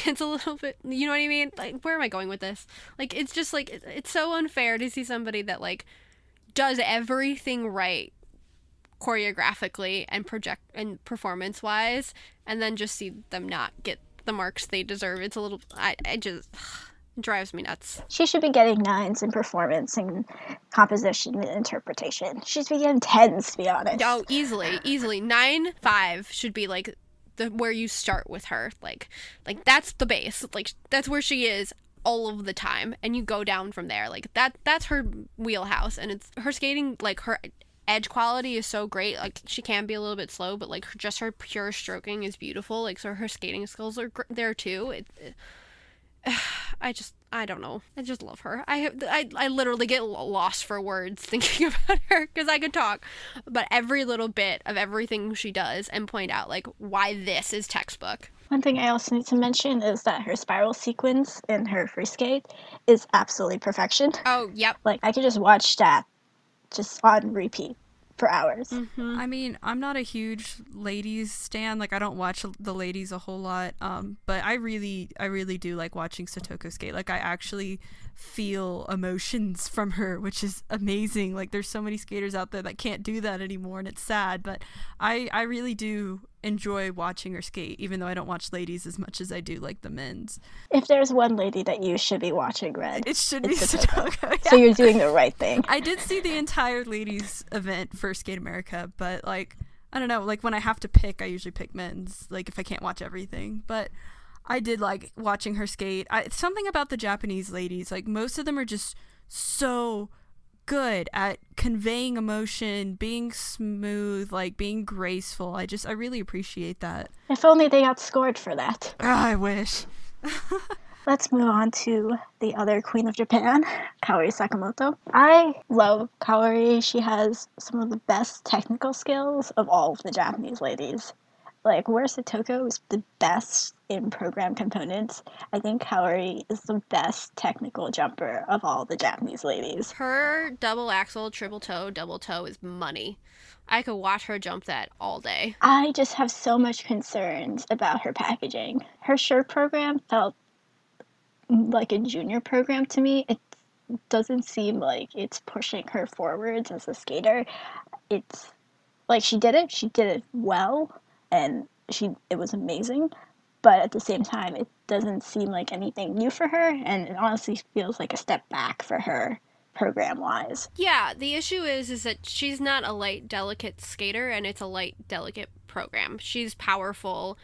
gets a little bit, you know what I mean? Like, where am I going with this? Like, it's just, like, it's so unfair to see somebody that, like, does everything right choreographically and performance wise, and then just see them not get the marks they deserve. It's a little, I just, it drives me nuts. She should be getting 9s in performance and composition and interpretation. She should be getting 10s, to be honest. Oh, easily 9.5 should be like the where you start with her. Like that's the base. Like, that's where she is all of the time, and you go down from there. Like, that's her wheelhouse, and it's her skating, like, her edge quality is so great. Like, she can be a little bit slow, but, like, just her pure stroking is beautiful. Like, so her skating skills are there too. I don't know. I just love her. I literally get lost for words thinking about her, because I could talk about every little bit of everything she does and point out, like, why this is textbook. One thing I also need to mention is that her spiral sequence in her free skate is absolutely perfection. Oh, yep. Like, I could just watch that just on repeat for hours. Mm-hmm. I mean, I'm not a huge ladies stan. Like, I don't watch the ladies a whole lot. But I really do like watching Satoko skate. Like, I actually feel emotions from her, which is amazing. Like, there's so many skaters out there that can't do that anymore, and it's sad. But I really do enjoy watching her skate, even though I don't watch ladies as much as I do like the men's. If there's one lady that you should be watching, Red, It should be it's Satoko. Yeah. So you're doing the right thing. I did see the entire ladies event for Skate America, but, like, I don't know, like, when I have to pick, I usually pick men's, like, if I can't watch everything. But I did like watching her skate. Something about the Japanese ladies, like, most of them are just so good at conveying emotion, being smooth, like, being graceful. I really appreciate that. If only they got scored for that. I wish. Let's move on to the other queen of Japan, Kaori Sakamoto. I love Kaori. She has some of the best technical skills of all of the Japanese ladies. Like, where Satoko is the best in program components, I think Kaori is the best technical jumper of all the Japanese ladies. Her double axel, triple toe, double toe is money. I could watch her jump that all day. I just have so much concerns about her packaging. Her shirt program felt like a junior program to me. It doesn't seem like it's pushing her forwards as a skater. It's like she did it well, and it was amazing, but at the same time it doesn't seem like anything new for her, and it honestly feels like a step back for her program wise. Yeah, the issue is that she's not a light delicate skater, and it's a light delicate program. She's powerful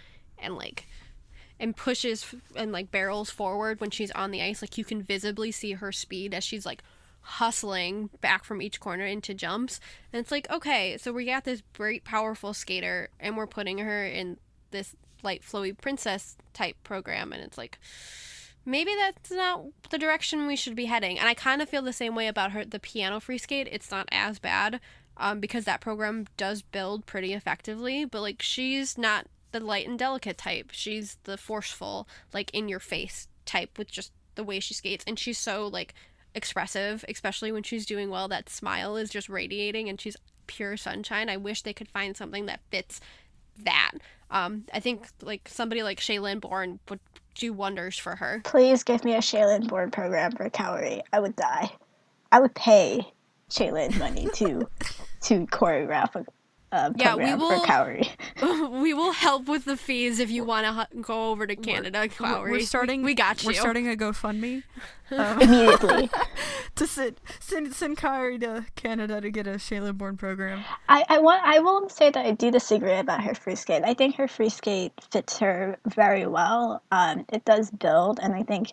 and pushes and, like, barrels forward when she's on the ice. Like, you can visibly see her speed as she's, like, hustling back from each corner into jumps. And it's like, okay, so we got this great powerful skater, and we're putting her in this light flowy princess type program, and it's like, maybe that's not the direction we should be heading. And I kind of feel the same way about the piano free skate. It's not as bad, because that program does build pretty effectively, but, like, she's not the light and delicate type. She's the forceful, like, in your face type with just the way she skates, and she's so, like, expressive, especially when she's doing well. That smile is just radiating, and she's pure sunshine. I wish they could find something that fits that. I think, like, somebody like Shaylin Bourne would do wonders for her. Please give me a Shaylin Bourne program for Kaori. I would die. I would pay Shaylin money to choreograph a program for Kaori. We will help with the fees if you want to go over to Canada, Kaori. We got you. We're starting a GoFundMe. Immediately. To send Kaori to Canada to get a Shaylin Bourne program. I will say that I do disagree about her free skate. I think her free skate fits her very well. It does build, and I think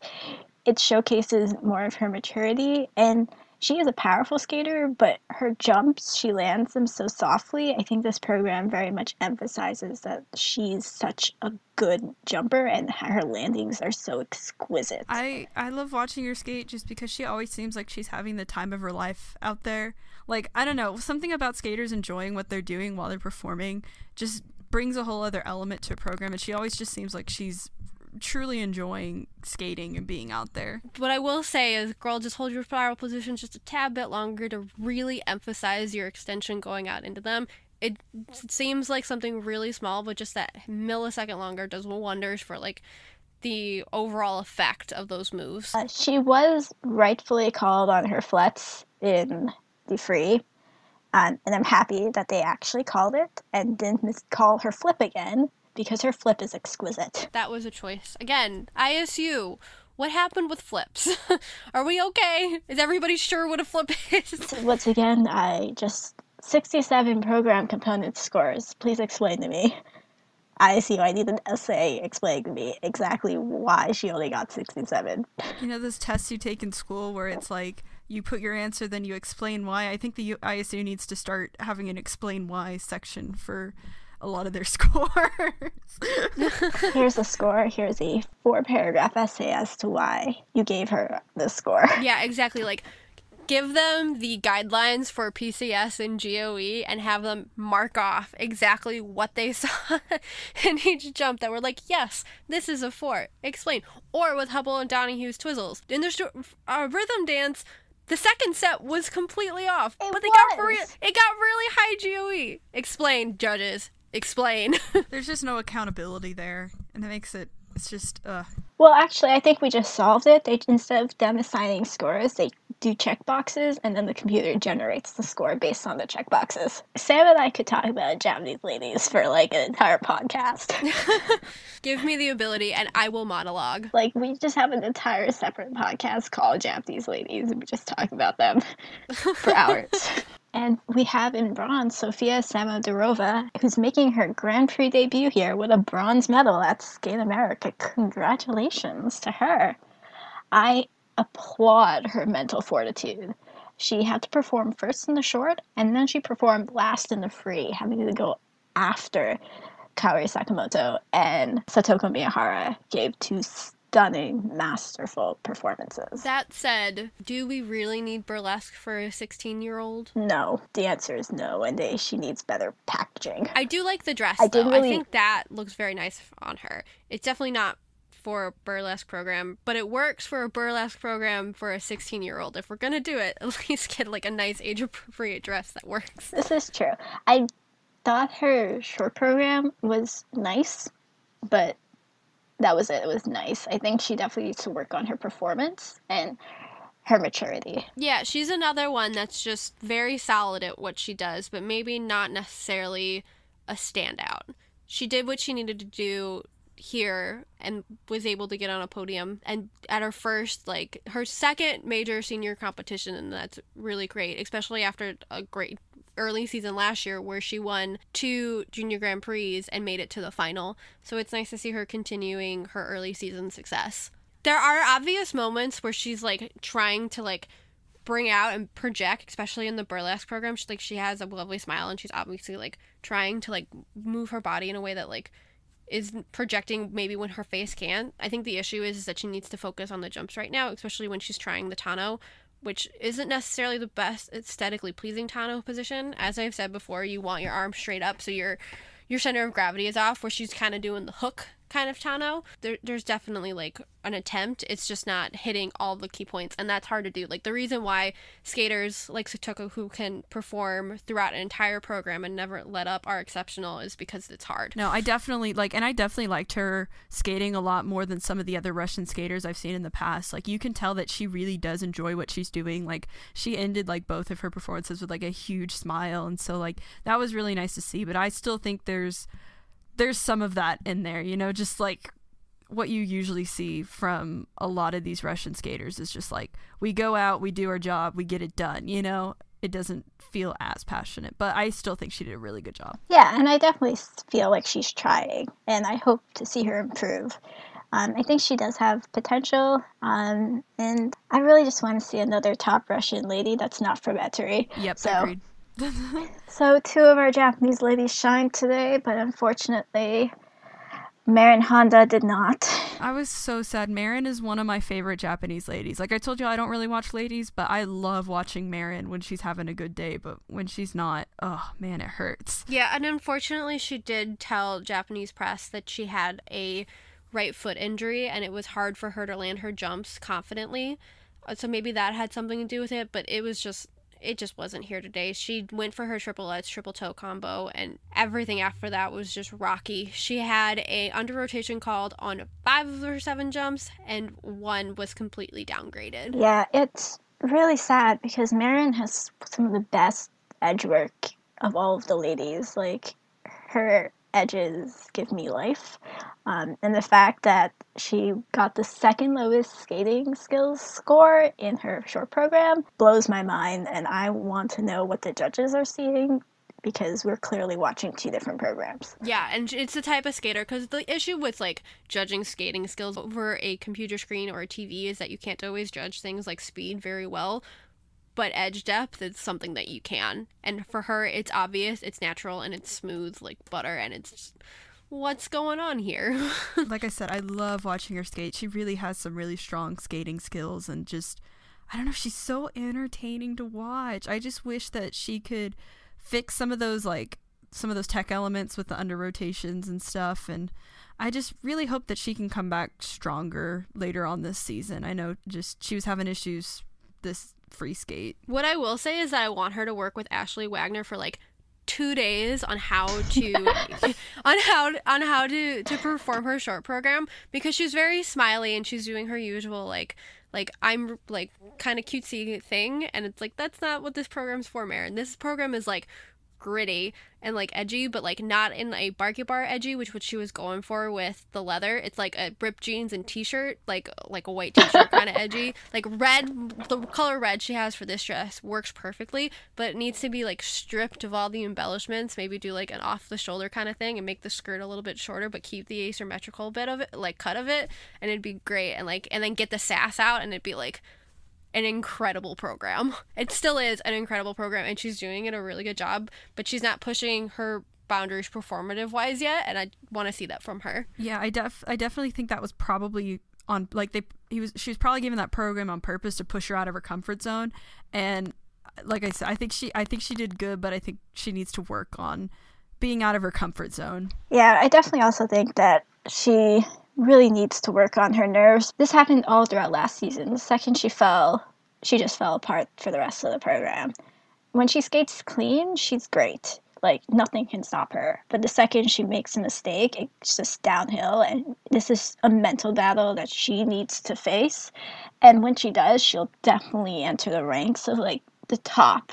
it showcases more of her maturity, and she is a powerful skater, but her jumps, she lands them so softly. I think this program very much emphasizes that she's such a good jumper, and her landings are so exquisite. I love watching her skate just because she always seems like she's having the time of her life out there. Like, I don't know, something about skaters enjoying what they're doing while they're performing just brings a whole other element to a program, and she always just seems like she's truly enjoying skating and being out there. What I will say is, girl, just hold your spiral positions just a tad bit longer to really emphasize your extension going out into them. It seems like something really small, but just that millisecond longer does wonders for, like, the overall effect of those moves. She was rightfully called on her flets in the free, and I'm happy that they actually called it and didn't call her flip again, because her flip is exquisite. That was a choice. Again, ISU, what happened with flips? Are we okay? Is everybody sure what a flip is? Once again, 67 program component scores. Please explain to me. ISU, I need an essay explaining to me exactly why she only got 67. You know those tests you take in school where it's like you put your answer, then you explain why? I think the ISU needs to start having an explain why section for a lot of their scores. Here's the score. Here's a 4-paragraph essay as to why you gave her the score. Yeah, exactly. Like, give them the guidelines for PCS and GOE and have them mark off exactly what they saw in each jump that were like, yes, this is a 4. Explain. Or with Hubble and Donahue's Twizzles. In their rhythm dance, the second set was completely off. It got really high GOE. Explain, judges. Explain. There's just no accountability there, and it makes it's just, Well, actually, I think we just solved it. Instead of them assigning scores, they do checkboxes, and then the computer generates the score based on the checkboxes. Sam and I could talk about Japanese ladies for, like, an entire podcast. Give me the ability, and I will monologue. Like, we just have an entire separate podcast called Japanese Ladies, and we just talk about them for hours. And we have in bronze Sofia Samodurova, who's making her Grand Prix debut here with a bronze medal at Skate America. Congratulations to her. I applaud her mental fortitude. She had to perform first in the short, and then she performed last in the free, having to go after Kaori Sakamoto and Satoko Miyahara gave 2 stunning, masterful performances. That said, do we really need burlesque for a 16-year-old? No. The answer is no, and she needs better packaging. I do like the dress, I think that looks very nice on her. It's definitely not for a burlesque program, but it works for a burlesque program for a 16-year-old. If we're gonna do it, at least get, like, a nice age-appropriate dress that works. This is true. I thought her short program was nice, but that was it. It was nice. I think she definitely needs to work on her performance and her maturity. Yeah, she's another one that's just very solid at what she does, but maybe not necessarily a standout. She did what she needed to do here and was able to get on a podium, and at her her second major senior competition, and that's really great, especially after a great early season last year where she won 2 junior Grand Prix and made it to the final. So it's nice to see her continuing her early season success. There are obvious moments where she's, like, trying to, like, bring out and project, especially in the burlesque program. She has a lovely smile, and she's obviously, like, trying to, like, move her body in a way that, like, is projecting maybe when her face can't. I think the issue is that she needs to focus on the jumps right now, especially when she's trying the Tano, which isn't necessarily the best aesthetically pleasing Tano position. As I've said before, you want your arms straight up so your center of gravity is off, where she's kind of doing the hook kind of Tano. There's definitely, like, an attempt. It's just not hitting all the key points, and that's hard to do. Like, the reason why skaters like Satoko, who can perform throughout an entire program and never let up, are exceptional is because it's hard. No, I definitely liked her skating a lot more than some of the other Russian skaters I've seen in the past. Like, you can tell that she really does enjoy what she's doing. Like, she ended, like, both of her performances with, like, a huge smile, and so, like, that was really nice to see. But I still think there's some of that in there, you know, just like what you usually see from a lot of these Russian skaters is just like, we go out, we do our job, we get it done, you know. It doesn't feel as passionate, but I still think she did a really good job. Yeah, and I definitely feel like she's trying, and I hope to see her improve. I think she does have potential, and I really just want to see another top Russian lady that's not from Ettore. Yep, so, agreed. So 2 of our Japanese ladies shined today, but unfortunately, Marin Honda did not. I was so sad. Marin is one of my favorite Japanese ladies. Like I told you, I don't really watch ladies, but I love watching Marin when she's having a good day. But when she's not, oh man, it hurts. Yeah, and unfortunately, she did tell Japanese press that she had a right foot injury, and it was hard for her to land her jumps confidently. So maybe that had something to do with it, but it just wasn't here today. She went for her triplets, triple toe combo, and everything after that was just rocky. She had a under rotation called on 5 of her 7 jumps, and 1 was completely downgraded. Yeah, it's really sad because Marin has some of the best edge work of all of the ladies. Like, her edges give me life. And the fact that she got the second lowest skating skills score in her short program blows my mind, and I want to know what the judges are seeing because we're clearly watching 2 different programs. Yeah, and it's the type of skater, because the issue with, like, judging skating skills over a computer screen or a TV is that you can't always judge things like speed very well, but edge depth is something that you can. And for her, it's obvious, it's natural, and it's smooth like butter, and it's just, what's going on here? Like I said, I love watching her skate. She really has some really strong skating skills, and just, I don't know, she's so entertaining to watch. I just wish that she could fix some of those tech elements with the under rotations and stuff, and I just really hope that she can come back stronger later on this season. I know just she was having issues this free skate. What I will say is that I want her to work with Ashley Wagner for like 2 days on how to on how to perform her short program, because she's very smiley and she's doing her usual like I'm like kind of cutesy thing, and it's like, that's not what this program's for, Marin. This program is like gritty and like edgy, but like not in a Barky Bar edgy, which what she was going for with the leather. It's like a ripped jeans and t-shirt, like a white t-shirt kind of edgy. Like red, the color red she has for this dress works perfectly, but it needs to be like stripped of all the embellishments. Maybe do like an off the shoulder kind of thing and make the skirt a little bit shorter, but keep the asymmetrical bit of it, like cut of it, and it'd be great. And then get the sass out, and it'd be like an incredible program. It still is an incredible program, and she's doing it a really good job, but she's not pushing her boundaries performative wise yet, and I want to see that from her. Yeah, I definitely think that was probably on, like, she was probably given that program on purpose to push her out of her comfort zone, and like I said, I think she did good, but I think she needs to work on being out of her comfort zone. Yeah, I definitely also think that she really needs to work on her nerves. This happened all throughout last season. The second she fell, she just fell apart for the rest of the program. When she skates clean, she's great. Like, nothing can stop her. But the second she makes a mistake, it's just downhill, and this is a mental battle that she needs to face. And when she does, she'll definitely enter the ranks of, like, the top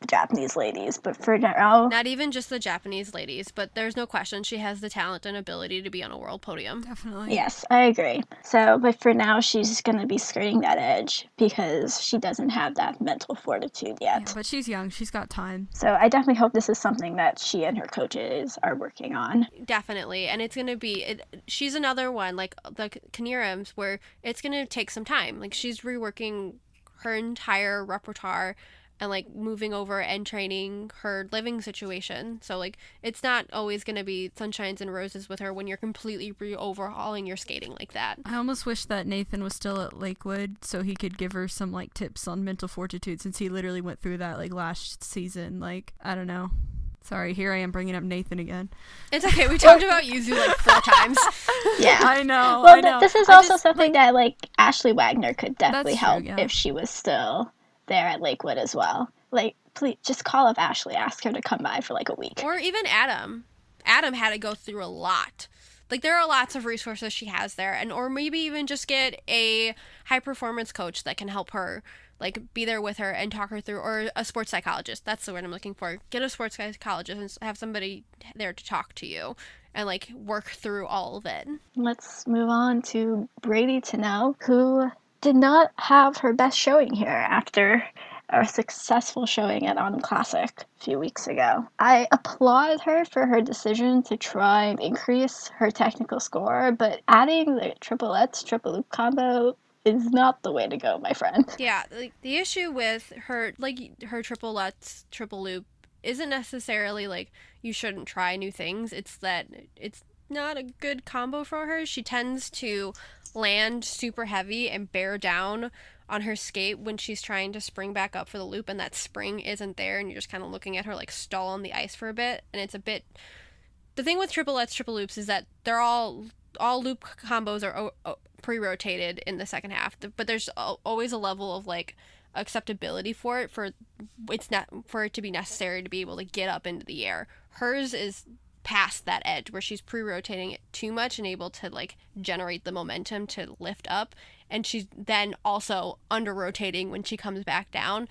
Japanese ladies. But for now, not even just the Japanese ladies, but there's no question she has the talent and ability to be on a world podium. Definitely. Yes, I agree. So, but for now, she's going to be skirting that edge because she doesn't have that mental fortitude yet. Yeah, but she's young. She's got time. So I definitely hope this is something that she and her coaches are working on. Definitely. And it's going to be, she's another one, like the Kanirams, where it's going to take some time. Like, she's reworking her entire repertoire and like moving over and training her living situation. So like, it's not always going to be sunshines and roses with her when you're completely overhauling your skating like that. I almost wish that Nathan was still at Lakewood so he could give her some like tips on mental fortitude, since he literally went through that like last season. Like, I don't know. Sorry, here I am bringing up Nathan again. It's okay. We talked about Yuzu like 4 times. Yeah, I know. Well, I know. This is also something that like Ashley Wagner could definitely That's true, help yeah. if she was still there at Lakewood as well. Like, please just call up Ashley, ask her to come by for like a week. Or even Adam. Adam had to go through a lot. Like, there are lots of resources she has there, and or maybe even just get a high performance coach that can help her, like, be there with her and talk her through, or a sports psychologist. That's the word I'm looking for. Get a sports psychologist and have somebody there to talk to you and like work through all of it. Let's move on to Brady Tennell, who did not have her best showing here after a successful showing at Autumn Classic a few weeks ago. I applaud her for her decision to try and increase her technical score, but adding the triplets, triple loop combo is not the way to go, my friend. Yeah, like, the issue with her, like, her triplets, triple loop isn't necessarily like you shouldn't try new things. It's that it's not a good combo for her. She tends to land super heavy and bear down on her skate when she's trying to spring back up for the loop, and that spring isn't there, and you're just kind of looking at her like stall on the ice for a bit, and it's a bit... The thing with triplets, triple loops is that they're all all loop combos are pre-rotated in the second half, but there's always a level of like acceptability for it, for it to be necessary to be able to get up into the air. Hers is past that edge where she's pre-rotating it too much and able to like generate the momentum to lift up, and she's then also under rotating when she comes back down.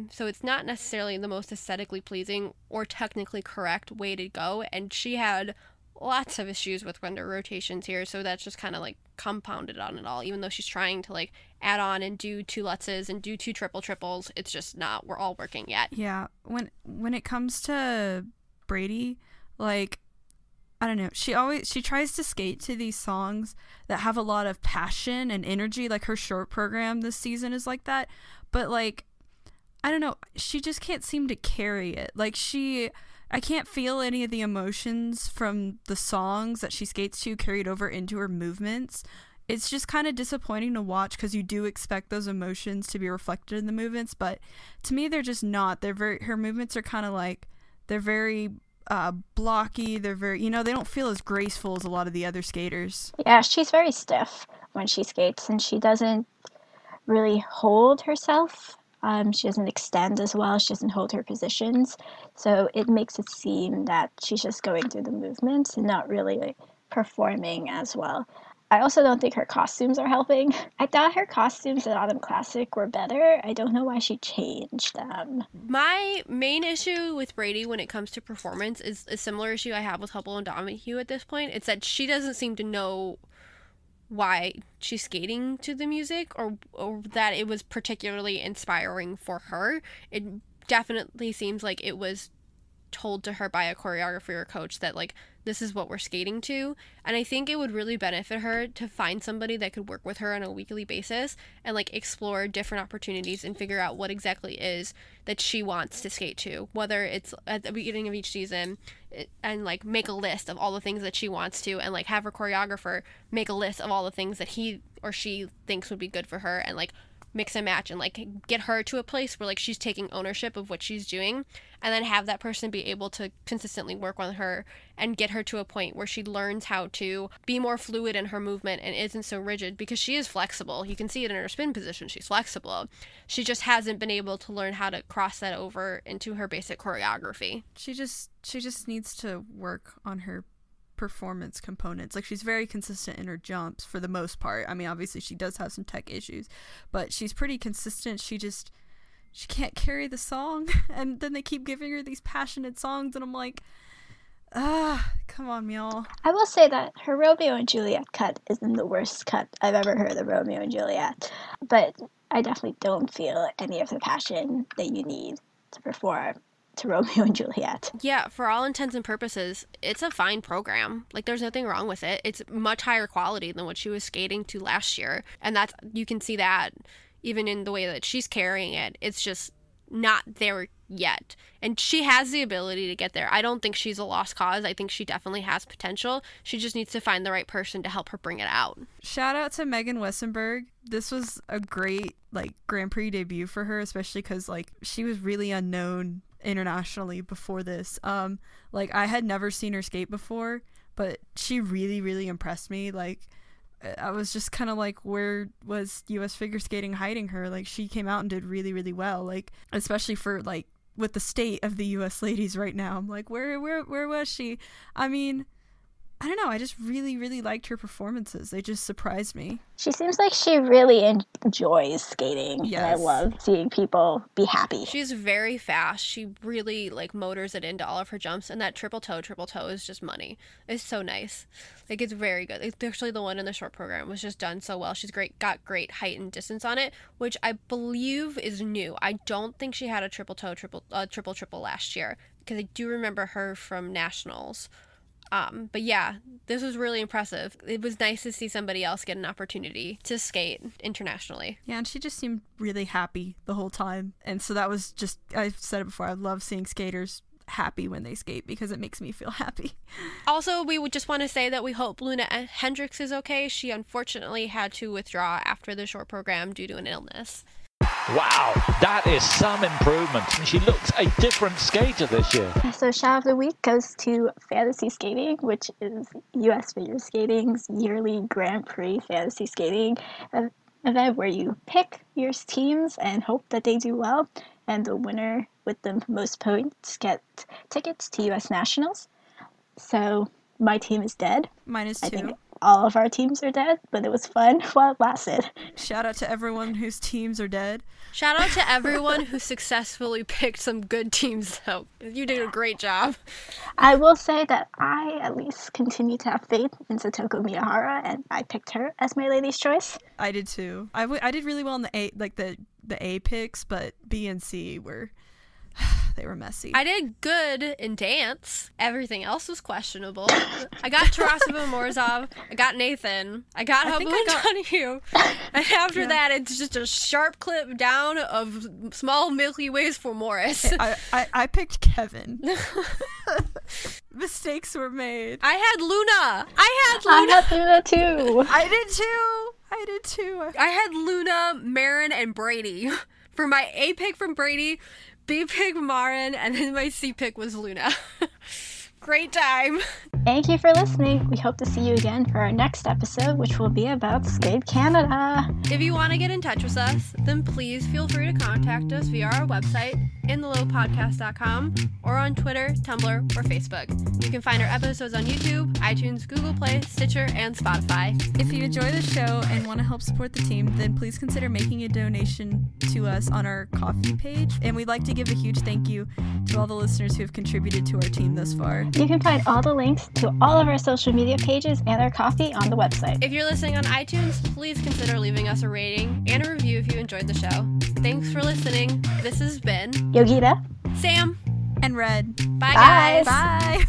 So it's not necessarily the most aesthetically pleasing or technically correct way to go, and she had lots of issues with under rotations here, so that's just kind of like compounded on it all. Even though she's trying to like add on and do 2 lutzes and do 2 triples, it's just not, we're all working yet. Yeah, when it comes to Brady, like, I don't know, she tries to skate to these songs that have a lot of passion and energy, like her short program this season is like that, but like, I don't know, she just can't seem to carry it. Like, I can't feel any of the emotions from the songs that she skates to carried over into her movements. It's just kind of disappointing to watch because you do expect those emotions to be reflected in the movements, but to me they're just not. Her movements are kind of like, they're very blocky, they're very, they don't feel as graceful as a lot of the other skaters. Yeah, she's very stiff when she skates, and she doesn't really hold herself. She doesn't extend as well. She doesn't hold her positions. So it makes it seem that she's just going through the movements and not really performing as well. I also don't think her costumes are helping. I thought her costumes at Autumn Classic were better. I don't know why she changed them. My main issue with Brady when it comes to performance is a similar issue I have with Hubble and Donahue at this point. It's that she doesn't seem to know why she's skating to the music, or that it was particularly inspiring for her. It definitely seems like it was told to her by a choreographer or coach that like, this is what we're skating to. And I think it would really benefit her to find somebody that could work with her on a weekly basis and like explore different opportunities and figure out what exactly is that she wants to skate to, whether it's at the beginning of each season, and like make a list of all the things that she wants to, and like have her choreographer make a list of all the things that he or she thinks would be good for her, and like mix and match and like get her to a place where like she's taking ownership of what she's doing, and then have that person be able to consistently work on her and get her to a point where she learns how to be more fluid in her movement and isn't so rigid, because she is flexible. You can see it in her spin position. She's flexible. She just hasn't been able to learn how to cross that over into her basic choreography. She just needs to work on her performance components. Like, she's very consistent in her jumps for the most part. I mean, obviously she does have some tech issues, but she's pretty consistent. She can't carry the song, and then they keep giving her these passionate songs, and I'm like, come on, y'all. I will say that her Romeo and Juliet cut isn't the worst cut I've ever heard of Romeo and Juliet, but I definitely don't feel any of the passion that you need to perform to Romeo and Juliet. Yeah, for all intents and purposes, it's a fine program. Like, there's nothing wrong with it. It's much higher quality than what she was skating to last year, and you can see that even in the way that she's carrying it. It's just not there yet, and she has the ability to get there. I don't think she's a lost cause. I think she definitely has potential. She just needs to find the right person to help her bring it out. Shout out to Megan Westenberg. This was a great like Grand Prix debut for her, especially because like she was really unknown internationally before this. Like, I had never seen her skate before, but she really, really impressed me. Like, I was just kind of like, where was US figure skating hiding her? Like, she came out and did really, really well, like, especially for like with the state of the US ladies right now. I'm like, where was she? I mean, I don't know, I just really, really liked her performances. They just surprised me. She seems like she really enjoys skating. Yes. And I love seeing people be happy. She's very fast. She really like motors it into all of her jumps, and that triple toe is just money. It's so nice. Like, it's very good. Especially the one in the short program was just done so well. She's got great height and distance on it, which I believe is new. I don't think she had a triple triple last year, because I do remember her from nationals. But yeah, this was really impressive. It was nice to see somebody else get an opportunity to skate internationally. Yeah, and she just seemed really happy the whole time. And so that was just, I've said it before, I love seeing skaters happy when they skate because it makes me feel happy. Also, we would just want to say that we hope Luna Hendricks is okay. She unfortunately had to withdraw after the short program due to an illness. Wow, that is some improvement. She looks a different skater this year. So shout of the week goes to Fantasy Skating, which is US Figure Skating's yearly Grand Prix fantasy skating event where you pick your teams and hope that they do well, and the winner with the most points get tickets to US Nationals. So my team is dead. Mine is I 2. think all of our teams are dead, but it was fun while it lasted. Shout out to everyone whose teams are dead. Shout out to everyone who successfully picked some good teams, though. You did a great job. I will say that I at least continue to have faith in Satoko Miyahara, and I picked her as my lady's choice. I did too. I did really well in the A picks, but B and C were they were messy. I did good in dance. Everything else was questionable. I got Tarasova Morozov. I got Nathan. I got Habu Donahue. And after that, it's just a sharp clip down of small Milky Ways for Morris. I picked Kevin. Mistakes were made. I had Luna. I had Luna too. I did too. I had Luna, Marin, and Brady. For my A pick from Brady, B pick Marin, and then my C pick was Luna. Great time. Thank you for listening. We hope to see you again for our next episode, which will be about Skate Canada. If you want to get in touch with us, then please feel free to contact us via our website, inthelowpodcast.com, or on Twitter, Tumblr, or Facebook. You can find our episodes on YouTube, iTunes, Google Play, Stitcher, and Spotify. If you enjoy the show and want to help support the team, then please consider making a donation to us on our Ko-fi page. And we'd like to give a huge thank you to all the listeners who have contributed to our team thus far. You can find all the links to all of our social media pages and our Ko-fi on the website. If you're listening on iTunes, please consider leaving us a rating and a review if you enjoyed the show. Thanks for listening. This has been Yogita, Sam, And Red. Bye, guys. Bye.